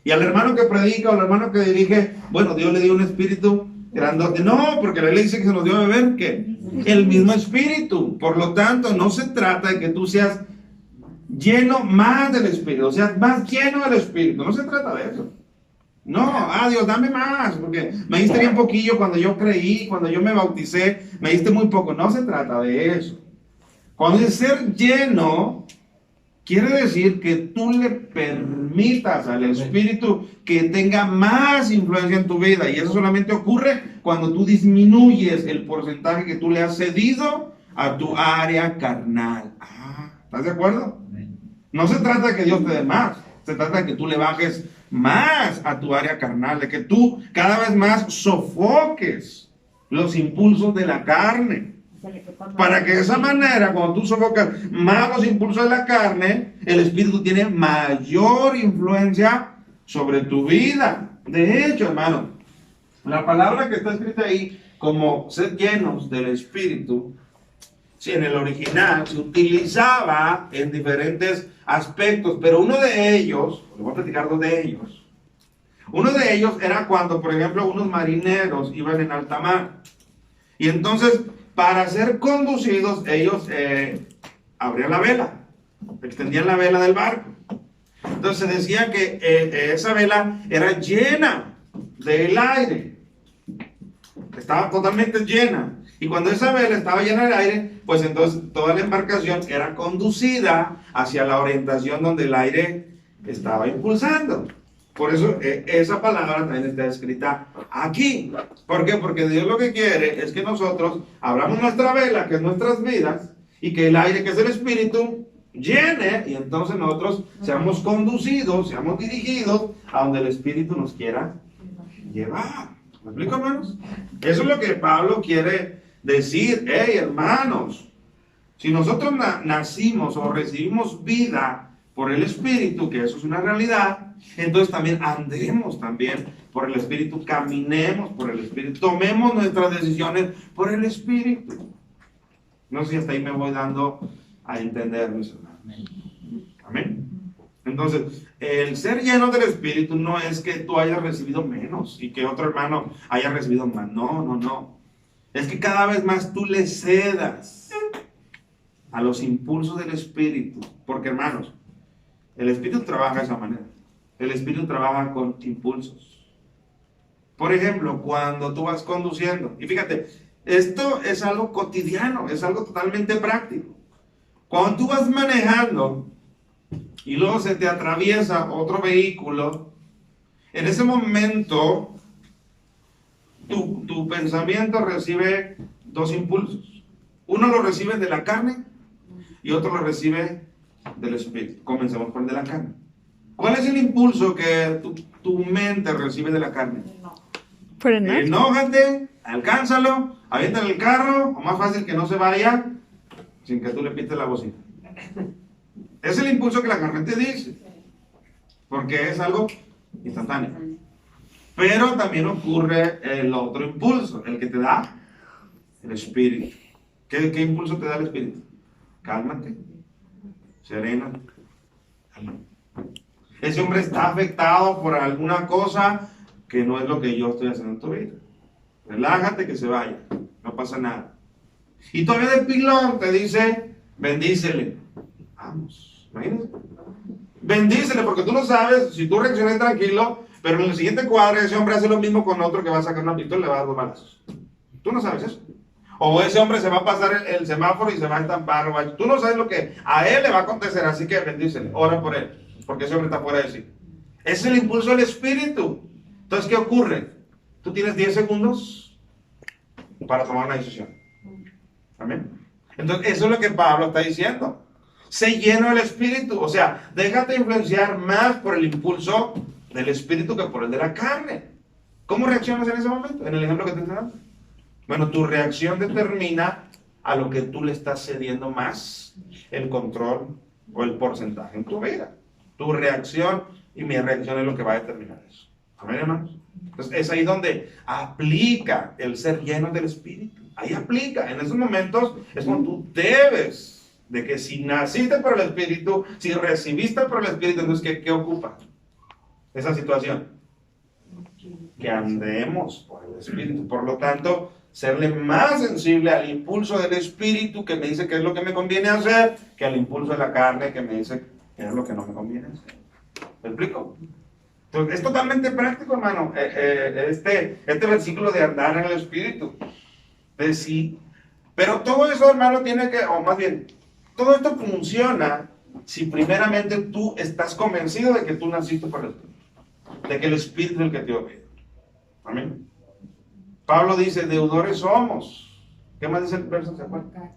Y al hermano que predica o al hermano que dirige, bueno, Dios le dio un Espíritu grandote. No, porque la ley dice que se nos dio a beber, ¿qué? El mismo Espíritu. Por lo tanto, no se trata de que tú seas lleno más del Espíritu, o sea, más lleno del Espíritu. No se trata de eso. No, Dios, dame más, porque me diste bien poquillo cuando yo creí, cuando yo me bauticé, me diste muy poco. No se trata de eso. Cuando dice ser lleno, quiere decir que tú le permitas al Espíritu que tenga más influencia en tu vida. Y eso solamente ocurre cuando tú disminuyes el porcentaje que tú le has cedido a tu área carnal. ¿Estás de acuerdo? No se trata de que Dios te dé más. Se trata de que tú le bajes más a tu área carnal. De que tú cada vez más sofoques los impulsos de la carne. Para que de esa manera, cuando tú sofocas más los impulsos de la carne, el Espíritu tiene mayor influencia sobre tu vida. De hecho, hermano, la palabra que está escrita ahí como ser llenos del Espíritu, sí, en el original se utilizaba en diferentes aspectos, pero uno de ellos, les voy a platicar dos de ellos. Uno de ellos era cuando, por ejemplo, unos marineros iban en alta mar. Y entonces, para ser conducidos, ellos abrían la vela, extendían la vela del barco. Entonces se decía que esa vela era llena del aire, estaba totalmente llena. Y cuando esa vela estaba llena del aire, pues entonces toda la embarcación era conducida hacia la orientación donde el aire estaba impulsando. Por eso esa palabra también está escrita aquí. ¿Por qué? Porque Dios lo que quiere es que nosotros abramos nuestra vela, que es nuestras vidas, y que el aire, que es el Espíritu, llene, y entonces nosotros seamos conducidos, seamos dirigidos a donde el Espíritu nos quiera llevar. ¿Me explico, hermanos? Eso es lo que Pablo quiere decir. Hey, hermanos, si nosotros nacimos o recibimos vida por el Espíritu, que eso es una realidad, entonces también andemos también por el Espíritu, caminemos por el Espíritu, tomemos nuestras decisiones por el Espíritu. No sé si hasta ahí me voy dando a entender, mis hermanos. Amén. Entonces, el ser lleno del Espíritu no es que tú hayas recibido menos y que otro hermano haya recibido más. No, no, no. Es que cada vez más tú le cedas a los impulsos del Espíritu. Porque, hermanos, el Espíritu trabaja de esa manera. El Espíritu trabaja con impulsos. Por ejemplo, cuando tú vas conduciendo, y fíjate, esto es algo cotidiano, es algo totalmente práctico. Cuando tú vas manejando y luego se te atraviesa otro vehículo, en ese momento tu pensamiento recibe dos impulsos. Uno lo recibe de la carne y otro lo recibe del Espíritu. Comencemos por el de la carne. ¿Cuál es el impulso que tu mente recibe de la carne? Frenar. Enójate, alcánzalo, aviéntale el carro, o más fácil que no se vaya sin que tú le pites la bocina. Es el impulso que la carne te dice, porque es algo instantáneo. Pero también ocurre el otro impulso, el que te da el Espíritu. ¿Qué impulso te da el Espíritu? Cálmate, serénate, cálmate. Ese hombre está afectado por alguna cosa que no es lo que yo estoy haciendo en tu vida. Relájate, que se vaya, no pasa nada. Y todavía de pilón te dice, bendícele. Vamos, imagínate. Bendícele, porque tú no sabes, si tú reaccionas tranquilo, pero en el siguiente cuadro ese hombre hace lo mismo con otro que va a sacar una pistola y le va a dar 2 balazos. Tú no sabes eso. O ese hombre se va a pasar el semáforo y se va a estampar. Tú no sabes lo que a él le va a acontecer, así que bendícele, ora por él, porque ese hombre está fuera de sí. Ese es el impulso del Espíritu. Entonces, ¿qué ocurre? Tú tienes 10 segundos para tomar una decisión. Amén. Entonces, eso es lo que Pablo está diciendo. Sé lleno del Espíritu. O sea, déjate influenciar más por el impulso del Espíritu que por el de la carne. ¿Cómo reaccionas en ese momento? En el ejemplo que te estoy dando. Bueno, tu reacción determina a lo que tú le estás cediendo más el control o el porcentaje en tu vida. Tu reacción y mi reacción es lo que va a determinar eso. ¿Amén, hermanos? Entonces, es ahí donde aplica el ser lleno del Espíritu. Ahí aplica. En esos momentos es cuando tú debes de que si naciste por el Espíritu, si recibiste por el Espíritu, entonces ¿qué ocupa esa situación? Que andemos por el Espíritu. Por lo tanto, serle más sensible al impulso del Espíritu que me dice qué es lo que me conviene hacer, que al impulso de la carne que me dice qué es lo que no me conviene hacer. ¿Me explico? Entonces, es totalmente práctico, hermano, este versículo de andar en el Espíritu. De sí. Pero todo eso, hermano, tiene que, o más bien, todo esto funciona si primeramente tú estás convencido de que tú naciste por el Espíritu. De que el Espíritu es el que te obedece. Amén. Pablo dice, deudores somos. ¿Qué más dice el verso? ¿Se acuerdan?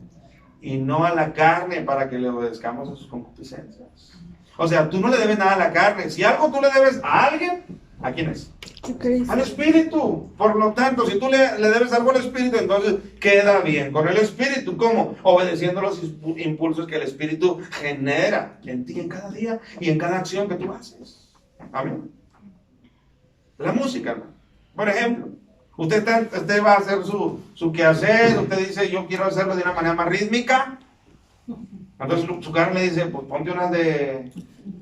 Y no a la carne para que le obedezcamos a sus concupiscencias. O sea, tú no le debes nada a la carne. Si algo tú le debes a alguien, ¿a quién es? Al Espíritu. Por lo tanto, si tú le debes algo al Espíritu, entonces queda bien con el Espíritu. ¿Cómo? Obedeciendo los impulsos que el Espíritu genera en ti en cada día y en cada acción que tú haces. Amén. La música, hermano. Por ejemplo, usted va a hacer su quehacer, usted dice, yo quiero hacerlo de una manera más rítmica. Entonces su carne le dice, pues ponte unas de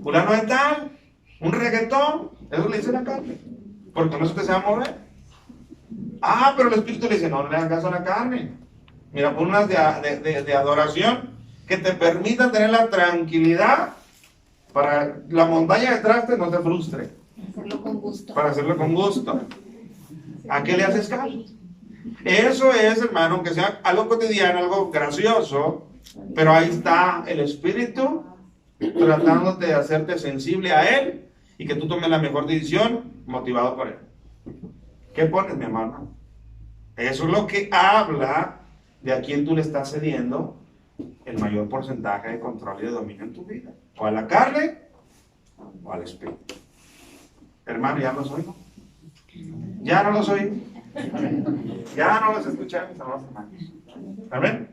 fulano de tal, un reggaetón. Eso le dice la carne. Porque con eso usted se va a mover. Ah, pero el Espíritu le dice, no le hagas caso a la carne. Mira, pon unas de adoración que te permitan tener la tranquilidad para la montaña de trastes no te frustre. Hacerlo con gusto. Para hacerlo con gusto. ¿A qué le haces caso? Eso es, hermano, aunque sea algo cotidiano, algo gracioso, pero ahí está el Espíritu tratándote de hacerte sensible a Él y que tú tomes la mejor decisión motivado por Él. ¿Qué pones, mi hermano? Eso es lo que habla de a quién tú le estás cediendo el mayor porcentaje de control y de dominio en tu vida. O a la carne o al Espíritu. Hermano, ¿ya los oigo? Ya no los oigo. Ya no los escuchamos, hermanos. ¿Amén?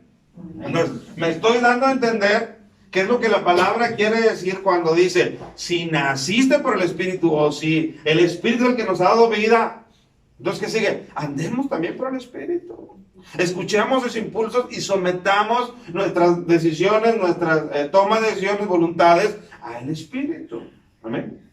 Entonces, me estoy dando a entender qué es lo que la palabra quiere decir cuando dice, si naciste por el Espíritu o si el Espíritu es el que nos ha dado vida. Entonces, ¿qué sigue? Andemos también por el Espíritu. Escuchemos esos impulsos y sometamos nuestras decisiones, nuestras tomas de decisiones, voluntades al Espíritu. Amén.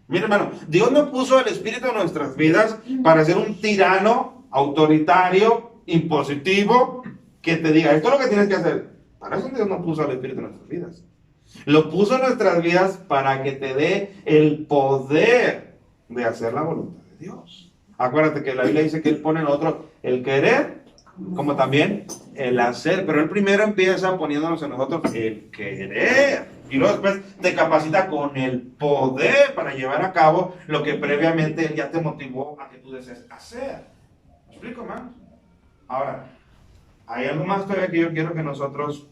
Mira, hermano, Dios no puso el Espíritu en nuestras vidas para ser un tirano autoritario, impositivo, que te diga, esto es lo que tienes que hacer. Para eso Dios no puso el Espíritu en nuestras vidas. Lo puso en nuestras vidas para que te dé el poder de hacer la voluntad de Dios. Acuérdate que la Biblia dice que Él pone en nosotros el querer, como también el hacer. Pero Él primero empieza poniéndonos en nosotros el querer. Y luego después te capacita con el poder para llevar a cabo lo que previamente Él ya te motivó a que tú desees hacer. ¿Me explico, hermanos? Ahora, hay algo más todavía que yo quiero que nosotros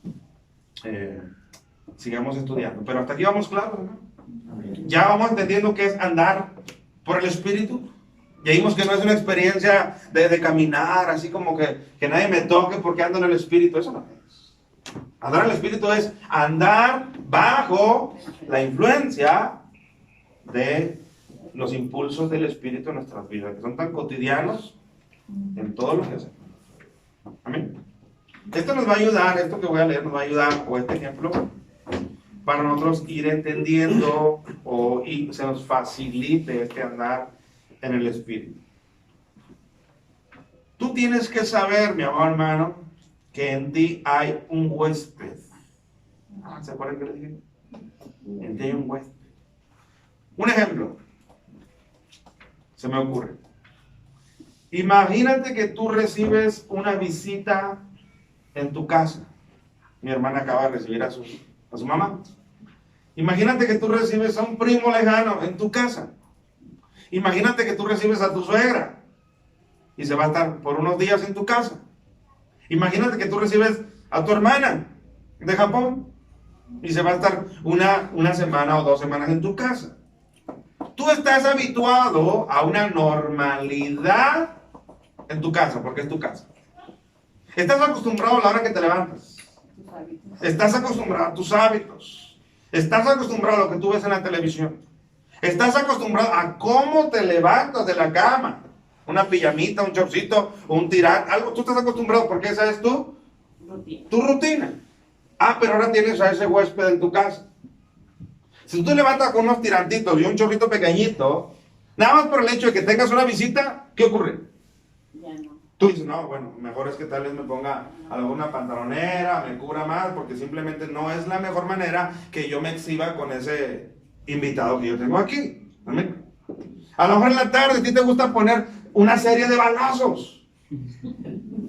sigamos estudiando. Pero hasta aquí vamos claros, ¿no? Ya vamos entendiendo qué es andar por el Espíritu. Ya vimos que no es una experiencia de caminar así como que nadie me toque porque ando en el Espíritu. Eso no es. Andar en el Espíritu es andar bajo la influencia de los impulsos del Espíritu en nuestras vidas, que son tan cotidianos en todo lo que hacemos. Amén. Esto nos va a ayudar, esto que voy a leer nos va a ayudar, o este ejemplo, para nosotros ir entendiendo y se nos facilite este andar en el Espíritu. Tú tienes que saber, mi amado hermano, que en ti hay un huésped. ¿Se acuerdan que le dije? En ti hay un huésped. Un ejemplo. Se me ocurre. Imagínate que tú recibes una visita en tu casa. Mi hermana acaba de recibir a su mamá. Imagínate que tú recibes a un primo lejano en tu casa. Imagínate que tú recibes a tu suegra y se va a estar por unos días en tu casa. Imagínate que tú recibes a tu hermana de Japón y se va a estar una semana o 2 semanas en tu casa. Tú estás habituado a una normalidad en tu casa, porque es tu casa. Estás acostumbrado a la hora que te levantas. Estás acostumbrado a tus hábitos. Estás acostumbrado a lo que tú ves en la televisión. Estás acostumbrado a cómo te levantas de la cama. Una pijamita, un chorcito, un tirán, algo. Tú estás acostumbrado porque esa es tu rutina. Pero ahora tienes a ese huésped en tu casa. Si tú te levantas con unos tirantitos y un chorrito pequeñito, nada más por el hecho de que tengas una visita, ¿qué ocurre? Ya no. Tú dices, no, bueno, mejor es que tal vez me ponga alguna pantalonera, me cubra más, porque simplemente no es la mejor manera que yo me exhiba con ese invitado que yo tengo aquí. ¿Amén? A lo mejor en la tarde a ti te gusta poner una serie de balazos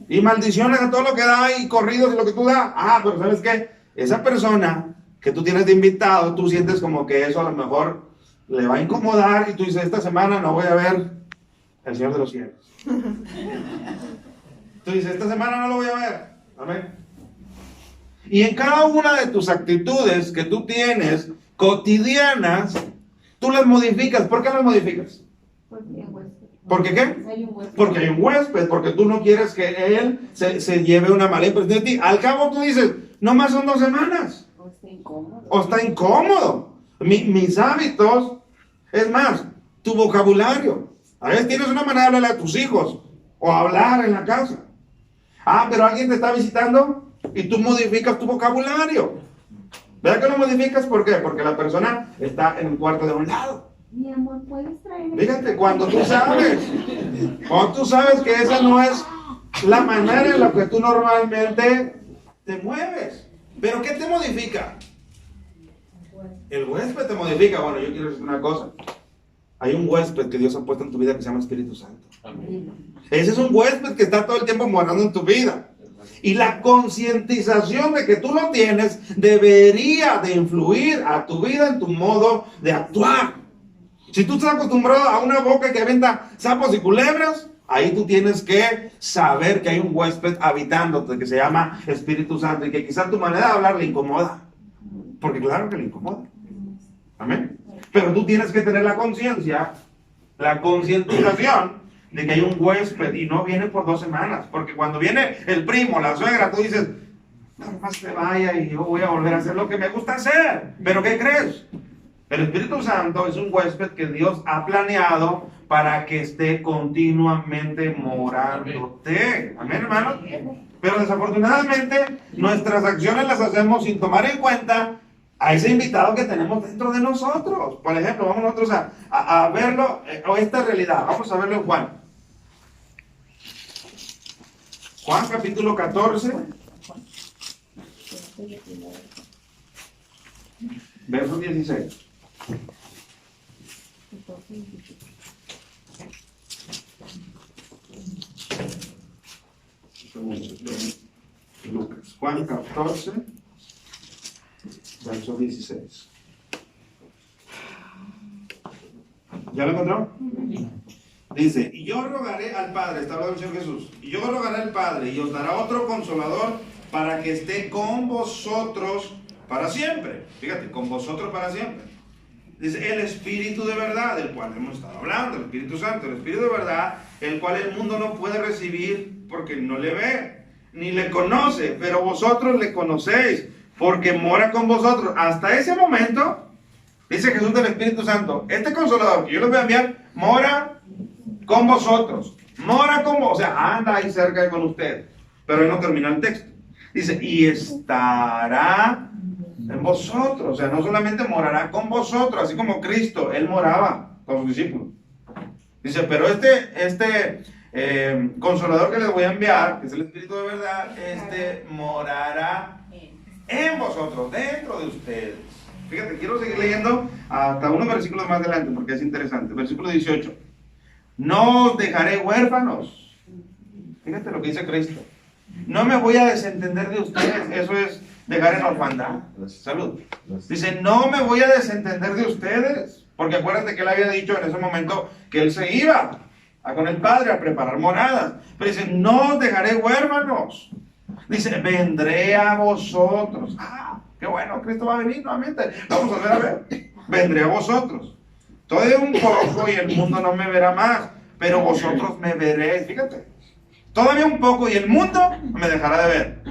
y maldiciones a todo lo que da y corridos y lo que tú das. Pero ¿sabes qué? Esa persona que tú tienes de invitado, tú sientes como que eso a lo mejor le va a incomodar y tú dices, esta semana no voy a ver El Señor de los Cielos. Tú dices, esta semana no lo voy a ver. Amén. Y en cada una de tus actitudes que tú tienes cotidianas, tú las modificas. ¿Por qué las modificas? ¿Por qué qué? Porque hay un huésped, porque tú no quieres que él se lleve una mala impresión de ti. Al cabo tú dices, no más son 2 semanas. O está incómodo. Mis hábitos, es más, tu vocabulario. A veces tienes una manera de hablarle a tus hijos o hablar en la casa. Pero alguien te está visitando y tú modificas tu vocabulario. ¿Verdad que lo modificas? ¿Por qué? Porque la persona está en el cuarto de un lado. Mi amor, ¿puedes traer? Fíjate, cuando tú sabes que esa no es la manera en la que tú normalmente te mueves. ¿Pero qué te modifica? El huésped te modifica. Bueno, yo quiero decir una cosa. Hay un huésped que Dios ha puesto en tu vida que se llama Espíritu Santo. Amén. Ese es un huésped que está todo el tiempo morando en tu vida. Y la concientización de que tú lo tienes debería de influir a tu vida en tu modo de actuar. Si tú estás acostumbrado a una boca que avienta sapos y culebras, ahí tú tienes que saber que hay un huésped habitándote que se llama Espíritu Santo y que quizás tu manera de hablar le incomoda. Porque claro que le incomoda. Amén. Pero tú tienes que tener la conciencia, la concientización de que hay un huésped y no viene por 2 semanas. Porque cuando viene el primo, la suegra, tú dices, nada más te vaya y yo voy a volver a hacer lo que me gusta hacer. ¿Pero qué crees? El Espíritu Santo es un huésped que Dios ha planeado para que esté continuamente morándote. Amén, hermano. Pero desafortunadamente nuestras acciones las hacemos sin tomar en cuenta a ese invitado que tenemos dentro de nosotros. Por ejemplo, vamos nosotros a verlo, o esta realidad. Vamos a verlo en Juan. Juan capítulo 14. Verso 16. Lucas. Juan 14. Verso 16. ¿Ya lo encontró? Dice, y yo rogaré al Padre, está hablando el Señor Jesús, y yo rogaré al Padre y os dará otro consolador para que esté con vosotros para siempre. Fíjate, con vosotros para siempre. Dice, el Espíritu de verdad, del cual hemos estado hablando, el Espíritu Santo, el Espíritu de verdad, el cual el mundo no puede recibir porque no le ve, ni le conoce, pero vosotros le conocéis, porque mora con vosotros. Hasta ese momento, dice Jesús del Espíritu Santo, este consolador que yo les voy a enviar, mora con vosotros. Mora con vosotros, o sea, anda ahí cerca con ustedes. Pero ahí no termina el texto. Dice, y estará en vosotros. O sea, no solamente morará con vosotros, así como Cristo, Él moraba con sus discípulos. Dice, pero este consolador que les voy a enviar, que es el Espíritu de verdad, morará en vosotros, dentro de ustedes. Fíjate, quiero seguir leyendo hasta unos versículos más adelante porque es interesante. Versículo 18. No os dejaré huérfanos. Fíjate lo que dice Cristo. No me voy a desentender de ustedes. Eso es dejar en orfandad. Salud. Dice, no me voy a desentender de ustedes. Porque acuérdate que él había dicho en ese momento que él se iba con el Padre a preparar moradas. Pero dice, no os dejaré huérfanos. Dice, vendré a vosotros. Ah, qué bueno, Cristo va a venir nuevamente. Vamos a ver. Vendré a vosotros. Todavía un poco y el mundo no me verá más, pero vosotros me veréis. Fíjate. Todavía un poco y el mundo me dejará de ver.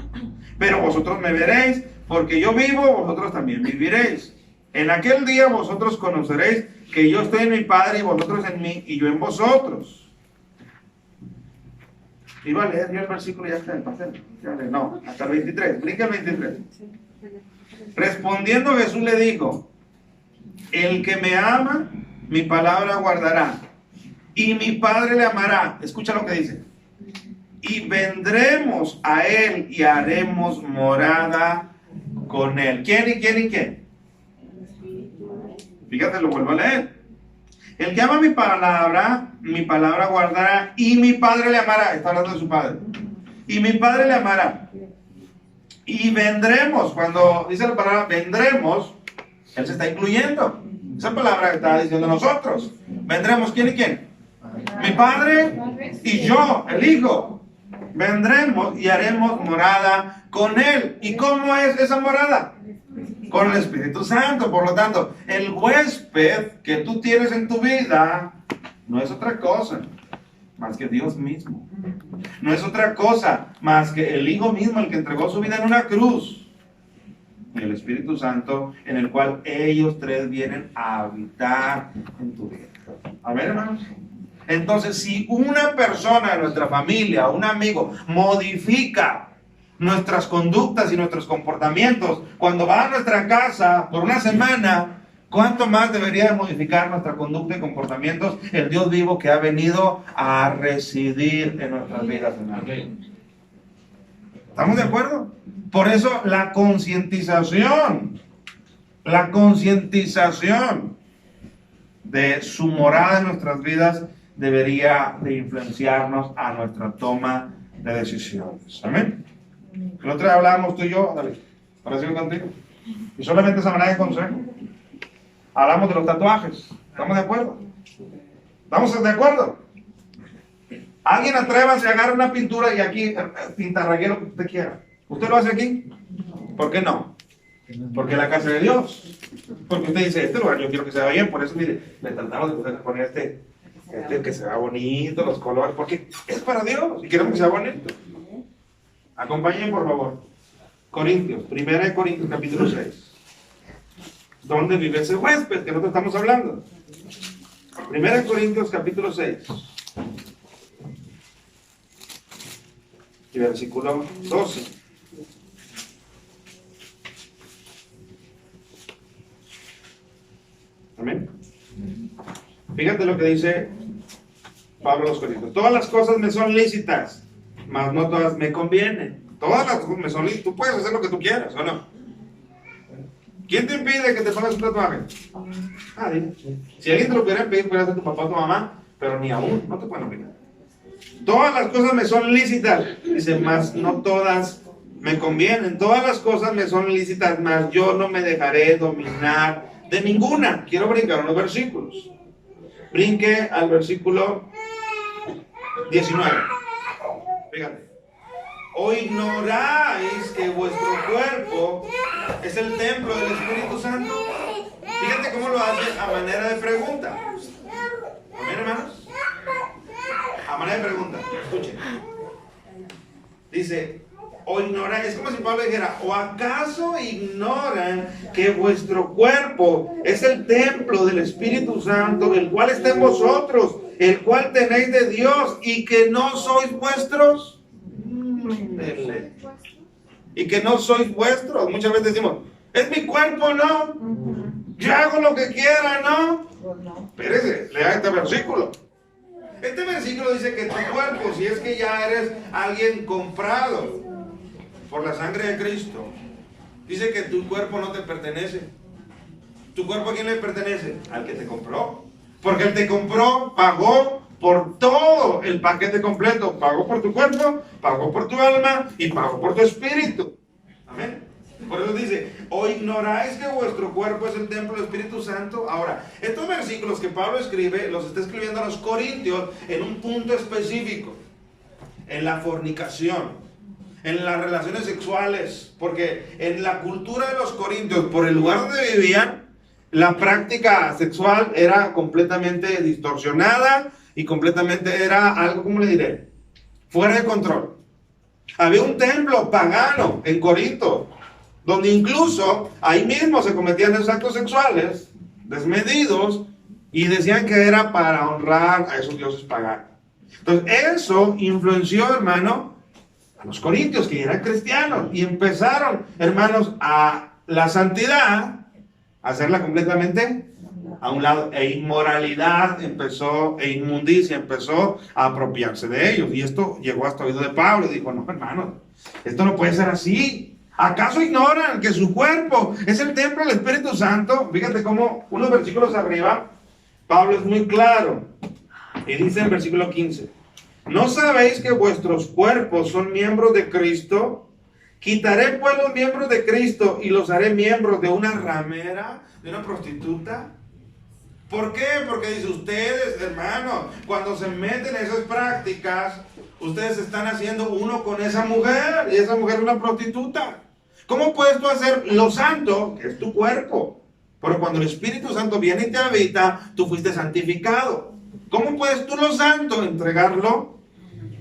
Pero vosotros me veréis, porque yo vivo, vosotros también viviréis. En aquel día vosotros conoceréis que yo estoy en mi Padre y vosotros en mí y yo en vosotros. Iba a leer yo el versículo, ya está en el pastel. No, hasta el 23. Brinca el 23. Respondiendo Jesús le dijo, el que me ama, mi palabra guardará, y mi Padre le amará. Escucha lo que dice. Y vendremos a él y haremos morada con él. ¿Quién y quién y quién? Fíjate, lo vuelvo a leer. El que ama mi palabra guardará, y mi Padre le amará. Está hablando de su Padre. Y mi Padre le amará. Y vendremos, cuando dice la palabra vendremos, él se está incluyendo. Esa palabra que está diciendo nosotros. Vendremos, ¿quién y quién? Mi Padre y yo, el Hijo. Vendremos y haremos morada con él. ¿Y cómo es esa morada? Con el Espíritu Santo. Por lo tanto, el huésped que tú tienes en tu vida no es otra cosa más que Dios mismo. No es otra cosa más que el Hijo mismo, el que entregó su vida en una cruz. Y el Espíritu Santo, en el cual ellos tres vienen a habitar en tu vida. A ver, hermanos. Entonces, si una persona de nuestra familia, un amigo, modifica nuestras conductas y nuestros comportamientos cuando va a nuestra casa por una semana, ¿cuánto más debería de modificar nuestra conducta y comportamientos el Dios vivo que ha venido a residir en nuestras vidas? ¿Estamos de acuerdo? Por eso la concientización de su morada en nuestras vidas debería de influenciarnos a nuestra toma de decisiones. Amén. El otro día hablábamos tú y yo, dale, ahora sigo contigo. Y solamente esa manera de consejo. Hablamos de los tatuajes. ¿Estamos de acuerdo? ¿Estamos de acuerdo? Alguien atrévase a agarrar una pintura y aquí pintarraguero lo que usted quiera. ¿Usted lo hace aquí? ¿Por qué no? Porque es la casa de Dios. Porque usted dice, este lugar yo quiero que se vea bien, por eso mire, le tratamos de poner este que se vea bonito, los colores, porque es para Dios y queremos que sea bonito. Acompáñenme por favor. Corintios, 1 Corintios capítulo 6. ¿Dónde vive ese huésped que nosotros estamos hablando? 1 Corintios capítulo 6. Y versículo 12. Amén. Fíjate lo que dice Pablo a los Corintios. Todas las cosas me son lícitas, mas no todas me convienen. Todas las cosas me son lícitas. Tú puedes hacer lo que tú quieras, ¿o no? ¿Quién te impide que te pongas un tatuaje? Nadie. Si alguien te lo pudiera pedir, puede ser tu papá o tu mamá, pero ni aún, no te pueden obligar. Todas las cosas me son lícitas, dice, mas no todas me convienen. Todas las cosas me son lícitas, mas yo no me dejaré dominar de ninguna. Quiero brincar unos versículos. Brinque al versículo 19. Fíjate. ¿O ignoráis que vuestro cuerpo es el templo del Espíritu Santo? Fíjate cómo lo hace a manera de pregunta. ¿Amén, hermanos? A manera de pregunta. Escuchen. Dice, o ignoráis, es como si Pablo dijera, ¿o acaso ignoran que vuestro cuerpo es el templo del Espíritu Santo, el cual está en vosotros, el cual tenéis de Dios, y que no sois vuestros? Y que no sois vuestros. Muchas veces decimos, es mi cuerpo, ¿no? Yo hago lo que quiera, ¿no? Espérese, lea este versículo. Este versículo dice que tu cuerpo, si es que ya eres alguien comprado por la sangre de Cristo, dice que tu cuerpo no te pertenece. ¿Tu cuerpo a quién le pertenece? Al que te compró. Porque él te compró, pagó por todo el paquete completo. Pagó por tu cuerpo, pagó por tu alma y pagó por tu espíritu. Amén. Por eso dice, ¿o ignoráis que vuestro cuerpo es el templo del Espíritu Santo? Ahora, estos versículos que Pablo escribe, los está escribiendo a los corintios en un punto específico, en la fornicación. en las relaciones sexuales, porque en la cultura de los corintios, por el lugar donde vivían, la práctica sexual era completamente distorsionada y completamente era algo, ¿cómo le diré? Fuera de control. Había un templo pagano en Corinto, donde incluso ahí mismo se cometían esos actos sexuales desmedidos y decían que era para honrar a esos dioses paganos. Entonces eso influenció, hermano, a los corintios, que eran cristianos, y empezaron, hermanos, a la santidad, a hacerla completamente a un lado, e inmoralidad empezó, e inmundicia empezó a apropiarse de ellos, y esto llegó hasta oído de Pablo, y dijo, no, hermanos, esto no puede ser así. ¿Acaso ignoran que su cuerpo es el templo del Espíritu Santo? Fíjate cómo unos versículos arriba, Pablo es muy claro, y dice en versículo 15, ¿no sabéis que vuestros cuerpos son miembros de Cristo? Quitaré pues los miembros de Cristo y los haré miembros de una ramera, de una prostituta. ¿Por qué? Porque dice, ustedes, hermanos, cuando se meten en esas prácticas, ustedes están haciendo uno con esa mujer, y esa mujer es una prostituta. ¿Cómo puedes tú hacer lo santo, que es tu cuerpo? Pero cuando el Espíritu Santo viene y te habita, tú fuiste santificado. ¿Cómo puedes tú lo santo entregarlo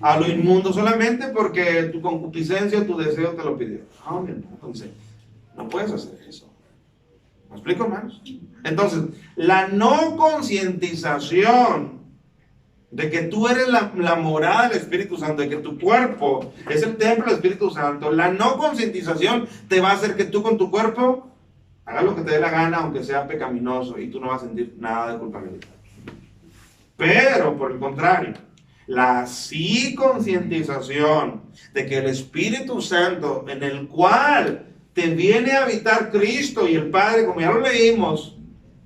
a lo inmundo solamente porque tu concupiscencia o tu deseo te lo pidió? No, entonces, no puedes hacer eso. ¿Me explico, hermanos? Entonces, la no concientización de que tú eres la morada del Espíritu Santo, de que tu cuerpo es el templo del Espíritu Santo, la no concientización te va a hacer que tú con tu cuerpo hagas lo que te dé la gana, aunque sea pecaminoso, y tú no vas a sentir nada de culpabilidad. Pero, por el contrario, la sí concientización de que el Espíritu Santo, en el cual te viene a habitar Cristo y el Padre, como ya lo leímos,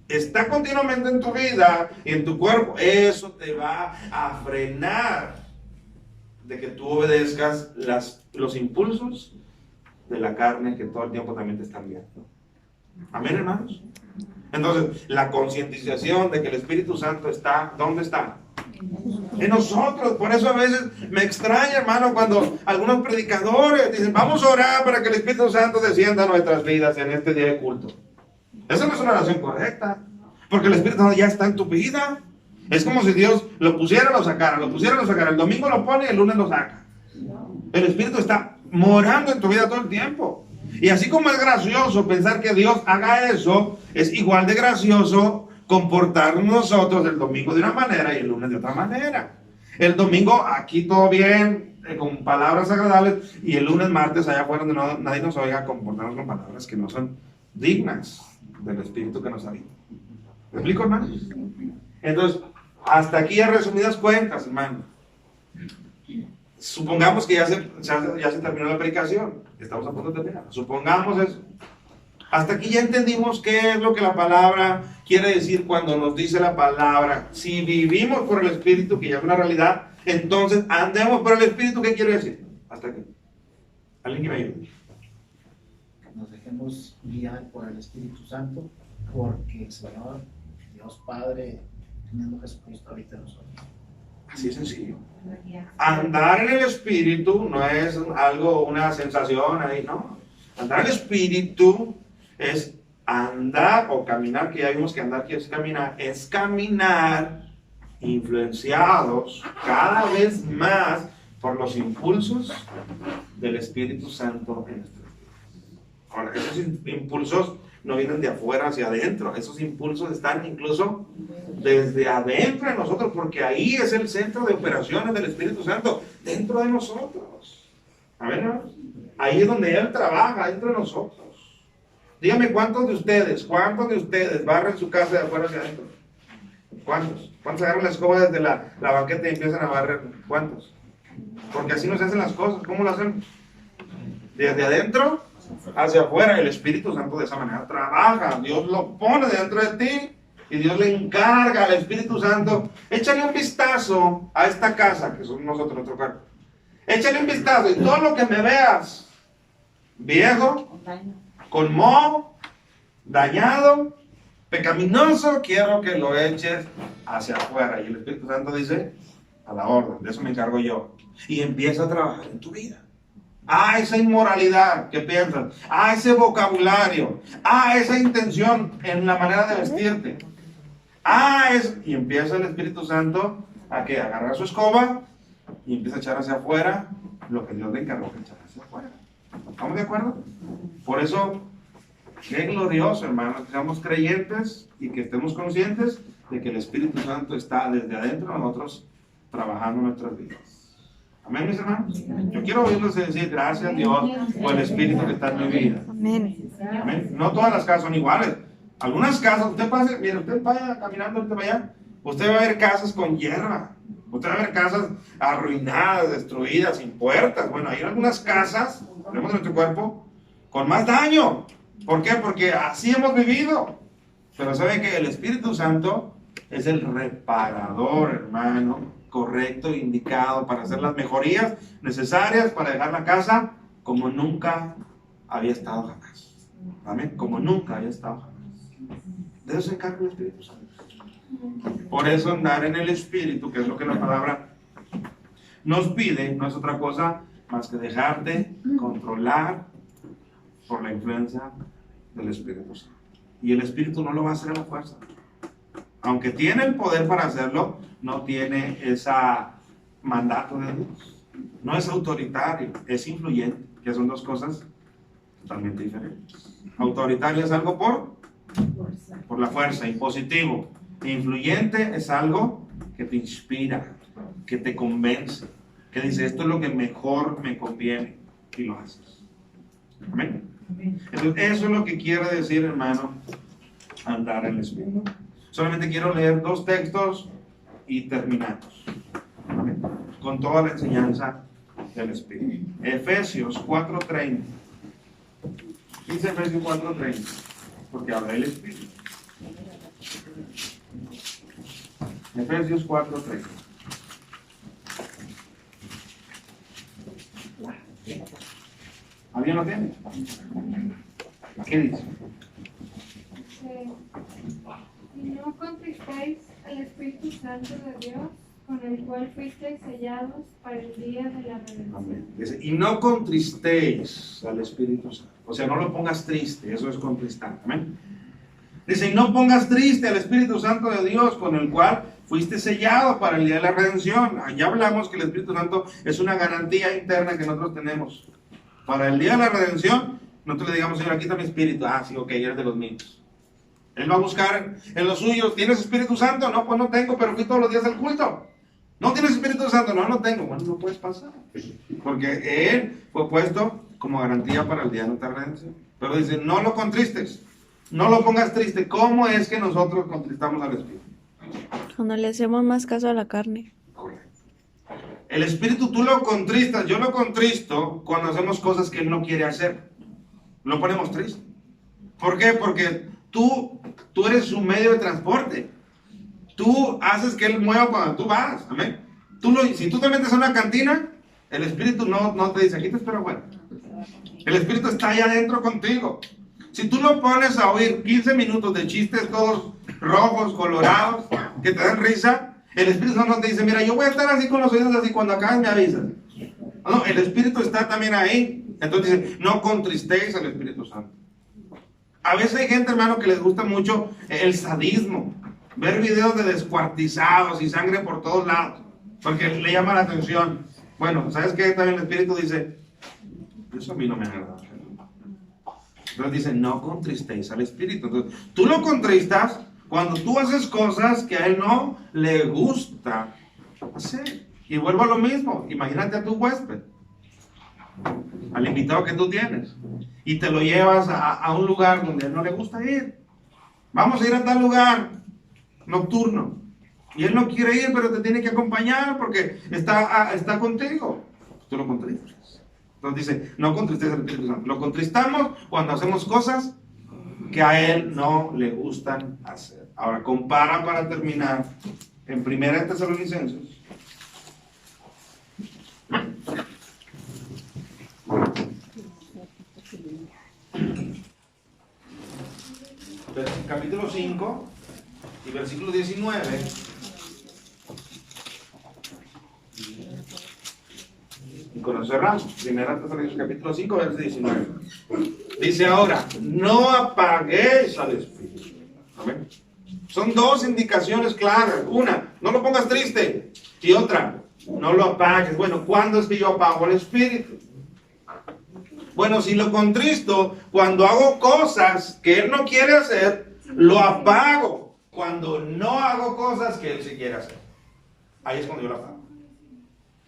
está continuamente en tu vida y en tu cuerpo, eso te va a frenar de que tú obedezcas los impulsos de la carne que todo el tiempo también te están viendo. Amén, hermanos. Entonces, la concientización de que el Espíritu Santo está, ¿dónde está? En nosotros. Por eso a veces me extraña, hermano, cuando algunos predicadores dicen, vamos a orar para que el Espíritu Santo descienda a nuestras vidas en este día de culto. Esa no es una oración correcta, porque el Espíritu Santo ya está en tu vida. Es como si Dios lo pusiera o lo sacara, lo pusiera o lo sacara. El domingo lo pone y el lunes lo saca. El Espíritu está morando en tu vida todo el tiempo. Y así como es gracioso pensar que Dios haga eso, es igual de gracioso comportarnos nosotros el domingo de una manera y el lunes de otra manera. El domingo aquí todo bien, con palabras agradables, y el lunes, martes, allá afuera donde nadie nos oiga, comportarnos con palabras que no son dignas del Espíritu que nos habita. ¿Me explico, hermanos? Entonces, hasta aquí a resumidas cuentas, hermano. Supongamos que ya se terminó la predicación. Estamos a punto de terminar. Supongamos eso. Hasta aquí ya entendimos qué es lo que la palabra quiere decir cuando nos dice la palabra. Si vivimos por el Espíritu, que ya es una realidad, entonces andemos por el Espíritu. ¿Qué quiere decir? Hasta aquí. ¿Alguien que me ayude? Que nos dejemos guiar por el Espíritu Santo, porque el Señor, Dios Padre, teniendo Jesucristo ahorita en nosotros. Así de sencillo. Andar en el Espíritu no es algo, una sensación ahí, ¿no? Andar en el Espíritu es andar o caminar, que ya vimos que andar quiere decir caminar, es caminar influenciados cada vez más por los impulsos del Espíritu Santo en nuestras vidas. Ahora, esos impulsos no vienen de afuera hacia adentro, esos impulsos están incluso desde adentro de nosotros, porque ahí es el centro de operaciones del Espíritu Santo, dentro de nosotros. A ver, ¿no? Ahí es donde Él trabaja, dentro de nosotros. Dígame, ¿cuántos de ustedes barren su casa de afuera hacia adentro? ¿Cuántos? ¿Cuántos agarran la escoba desde la banqueta y empiezan a barrer? ¿Cuántos? Porque así no se hacen las cosas. ¿Cómo lo hacen? Desde adentro hacia afuera. El Espíritu Santo de esa manera trabaja. Dios lo pone dentro de ti y Dios le encarga al Espíritu Santo. Échale un vistazo a esta casa, que somos nosotros, nuestro cuerpo. Échale un vistazo y todo lo que me veas viejo, con moho, dañado, pecaminoso, quiero que lo eches hacia afuera. Y el Espíritu Santo dice, a la orden, de eso me encargo yo. Y empieza a trabajar en tu vida. esa inmoralidad que piensas, ese vocabulario, esa intención en la manera de vestirte, y empieza el Espíritu Santo a que agarrar su escoba y empieza a echar hacia afuera lo que Dios le encargó que echar hacia afuera. ¿Estamos de acuerdo? Por eso, qué glorioso, hermanos, que seamos creyentes y que estemos conscientes de que el Espíritu Santo está desde adentro de nosotros trabajando en nuestras vidas. Amén, mis hermanos. Yo quiero oírlos decir gracias a Dios por el Espíritu que está en mi vida. Amén. Amén. No todas las casas son iguales. Algunas casas, usted vaya caminando ahorita para allá, usted va a ver casas con hierba. Usted va a ver casas arruinadas, destruidas, sin puertas. Bueno, hay algunas casas, tenemos nuestro cuerpo, con más daño. ¿Por qué? Porque así hemos vivido. Pero sabe que el Espíritu Santo es el reparador, hermano, correcto, indicado para hacer las mejorías necesarias para dejar la casa como nunca había estado jamás. Amén. Como nunca había estado jamás. De eso se encarga el Espíritu Santo. Por eso andar en el Espíritu, que es lo que la palabra nos pide, no es otra cosa más que dejarte controlar por la influencia del Espíritu Santo. Y el Espíritu no lo va a hacer a la fuerza. Aunque tiene el poder para hacerlo, no tiene ese mandato de Dios. No es autoritario, es influyente, que son dos cosas totalmente diferentes. Autoritario es algo por la fuerza, impositivo. Influyente es algo que te inspira, que te convence, que dice esto es lo que mejor me conviene y lo haces. Amén. Entonces, eso es lo que quiere decir, hermano, andar en el Espíritu. Solamente quiero leer 2 textos y terminamos. Amén. Con toda la enseñanza del Espíritu. Efesios 4:30. Dice Efesios 4:30, porque habla del Espíritu. Efesios 4:30. ¿Alguien lo tiene? ¿Qué dice? Y no contristéis al Espíritu Santo de Dios, con el cual fuisteis sellados para el día de la redención. Amén. Dice, y no contristéis al Espíritu Santo. O sea, no lo pongas triste, eso es contristar. Amén. Dice, y no pongas triste al Espíritu Santo de Dios, con el cual fuiste sellado para el día de la redención. Ya hablamos que el Espíritu Santo es una garantía interna que nosotros tenemos. Para el día de la redención, nosotros le digamos, Señor, aquí está mi espíritu. Sí, ok, eres de los míos. Él va a buscar en los suyos. ¿Tienes Espíritu Santo? No, pues no tengo, pero fui todos los días al culto. ¿No tienes Espíritu Santo? No, no tengo. Bueno, no puedes pasar. Porque Él fue puesto como garantía para el día de nuestra redención. Pero dice, no lo contristes. No lo pongas triste. ¿Cómo es que nosotros contristamos al Espíritu? Cuando le hacemos más caso a la carne. Correcto. El Espíritu tú lo contristas. Yo lo contristo cuando hacemos cosas que Él no quiere hacer. Lo ponemos triste. ¿Por qué? Porque tú eres su medio de transporte. Tú haces que Él mueva cuando tú vas. Amén. Si tú te metes a una cantina, el Espíritu no te dice, aquí te espero afuera. El Espíritu está allá adentro contigo. Si tú lo pones a oír 15 minutos de chistes todos rojos, colorados, que te dan risa, el Espíritu Santo te dice, mira, yo voy a estar así con los oídos así, cuando acabes me avisas. No, el Espíritu está también ahí. Entonces dice, no contristéis al Espíritu Santo. A veces hay gente, hermano, que les gusta mucho el sadismo. Ver videos de descuartizados y sangre por todos lados. Porque le llama la atención. Bueno, ¿sabes qué? También el Espíritu dice, eso a mí no me agrada. Entonces dice, no contristéis al Espíritu. Entonces, tú lo contristas cuando tú haces cosas que a Él no le gusta hacer. Y vuelvo a lo mismo. Imagínate a tu huésped, al invitado que tú tienes, y te lo llevas a un lugar donde a él no le gusta ir. Vamos a ir a tal lugar nocturno. Y él no quiere ir, pero te tiene que acompañar porque está contigo. Tú lo contristas. Entonces dice, no contristes al Espíritu Santo. Lo contristamos cuando hacemos cosas que a Él no le gustan hacer. Ahora, compara para terminar en 1 Tesalonicenses. Capítulo 5 y versículo 19. Y con eso cerramos. Primera Tesalonicenses capítulo 5, verso 19. Dice ahora, no apaguéis al Espíritu. Amén. Son dos indicaciones claras. Una, no lo pongas triste. Y otra, no lo apagues. Bueno, ¿cuándo es que yo apago el Espíritu? Bueno, si lo contristo, cuando hago cosas que Él no quiere hacer, lo apago. Cuando no hago cosas que Él sí quiere hacer. Ahí es cuando yo lo apago.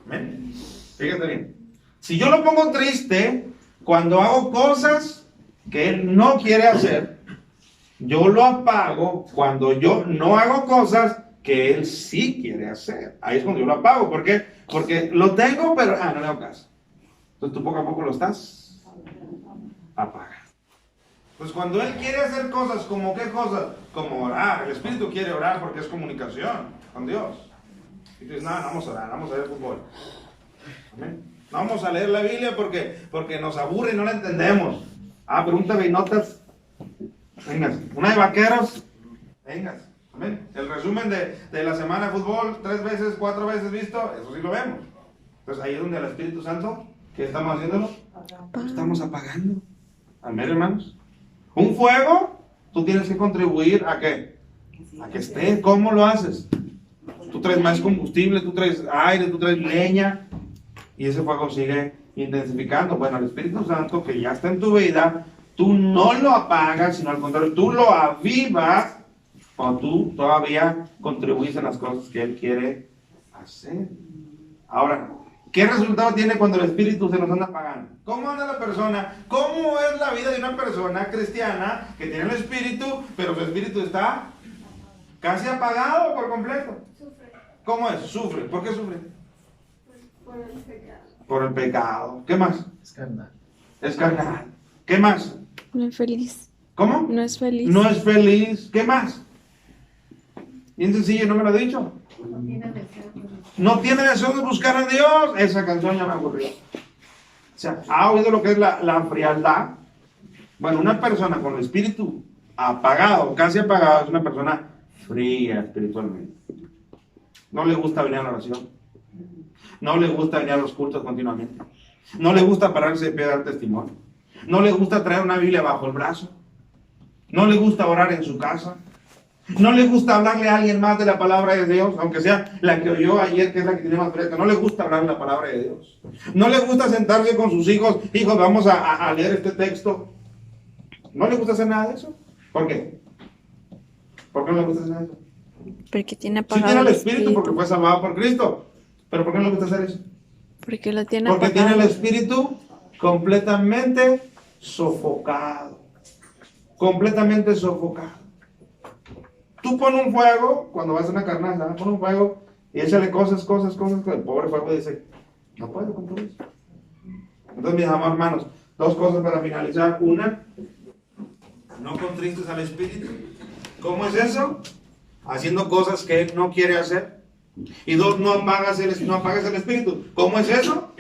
Amén. Fíjate bien. Si yo lo pongo triste, cuando hago cosas que Él no quiere hacer, yo lo apago cuando yo no hago cosas que Él sí quiere hacer. Ahí es cuando yo lo apago. ¿Por qué? Porque lo tengo, pero no le hago caso. Entonces tú poco a poco lo estás apagando. Pues cuando Él quiere hacer cosas, como qué cosas, como orar. El Espíritu quiere orar porque es comunicación con Dios. Y tú dices, no vamos a orar, vamos a ver fútbol. Amén. No vamos a leer la Biblia porque nos aburre y no la entendemos. Pero un TV y notas. Vengas, una de vaqueros, vengas, amén. El resumen de la semana de fútbol, 3 veces, 4 veces visto, eso sí lo vemos. Entonces ahí es donde el Espíritu Santo, ¿qué estamos haciéndolo? Lo estamos apagando. Amén, hermanos. Un fuego, tú tienes que contribuir a qué? A que esté. ¿Cómo lo haces? Tú traes más combustible, tú traes aire, tú traes leña, y ese fuego sigue intensificando. Bueno, el Espíritu Santo que ya está en tu vida, tú no lo apagas, sino al contrario, tú lo avivas cuando tú todavía contribuyes en las cosas que Él quiere hacer. Ahora, ¿qué resultado tiene cuando el Espíritu se nos anda apagando? ¿Cómo anda la persona? ¿Cómo es la vida de una persona cristiana que tiene el Espíritu, pero su Espíritu está casi apagado por completo? Sufre ¿Cómo es? Sufre. ¿Por qué sufre? por el pecado. Por el pecado. ¿Qué más? Es carnal. Es carnal. ¿Qué más? No es feliz. ¿Cómo? No es feliz. No es feliz. ¿Qué más? Bien sencillo, ¿no me lo he dicho? No tiene deseo de buscar a Dios. Esa canción ya me aburrió. O sea, ¿ha oído lo que es la frialdad? Bueno, una persona con el espíritu apagado, casi apagado, es una persona fría espiritualmente. No le gusta venir a la oración. No le gusta venir a los cultos continuamente. No le gusta pararse de pie a dar testimonio. No le gusta traer una Biblia bajo el brazo. No le gusta orar en su casa. No le gusta hablarle a alguien más de la palabra de Dios, aunque sea la que oyó ayer, que es la que tiene más fresca. No le gusta hablar la palabra de Dios. No le gusta sentarse con sus hijos. Hijos, vamos a leer este texto. No le gusta hacer nada de eso. ¿Por qué? ¿Por qué no le gusta hacer nada de eso? Porque tiene Sí apagado tiene el espíritu porque fue salvado por Cristo. ¿Pero por qué no le gusta hacer eso? Porque lo tiene Porque apagado. tiene el espíritu completamente sofocado. Completamente sofocado. Tú pon un fuego, cuando vas a una carnaza, pon un fuego y échale cosas. El pobre fuego dice, no puedo con todo eso. Entonces, mis amados hermanos, 2 cosas para finalizar. Una, no contristes al espíritu. ¿Cómo es eso? Haciendo cosas que Él no quiere hacer. Y 2, no apagas el espíritu. ¿Cómo es eso?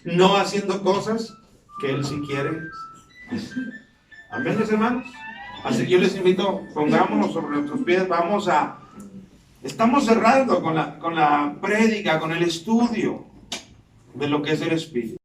No haciendo cosas que Él sí quiere. Amén, mis hermanos. Así que yo les invito, pongámonos sobre nuestros pies, estamos cerrando con la prédica, con el estudio de lo que es el Espíritu.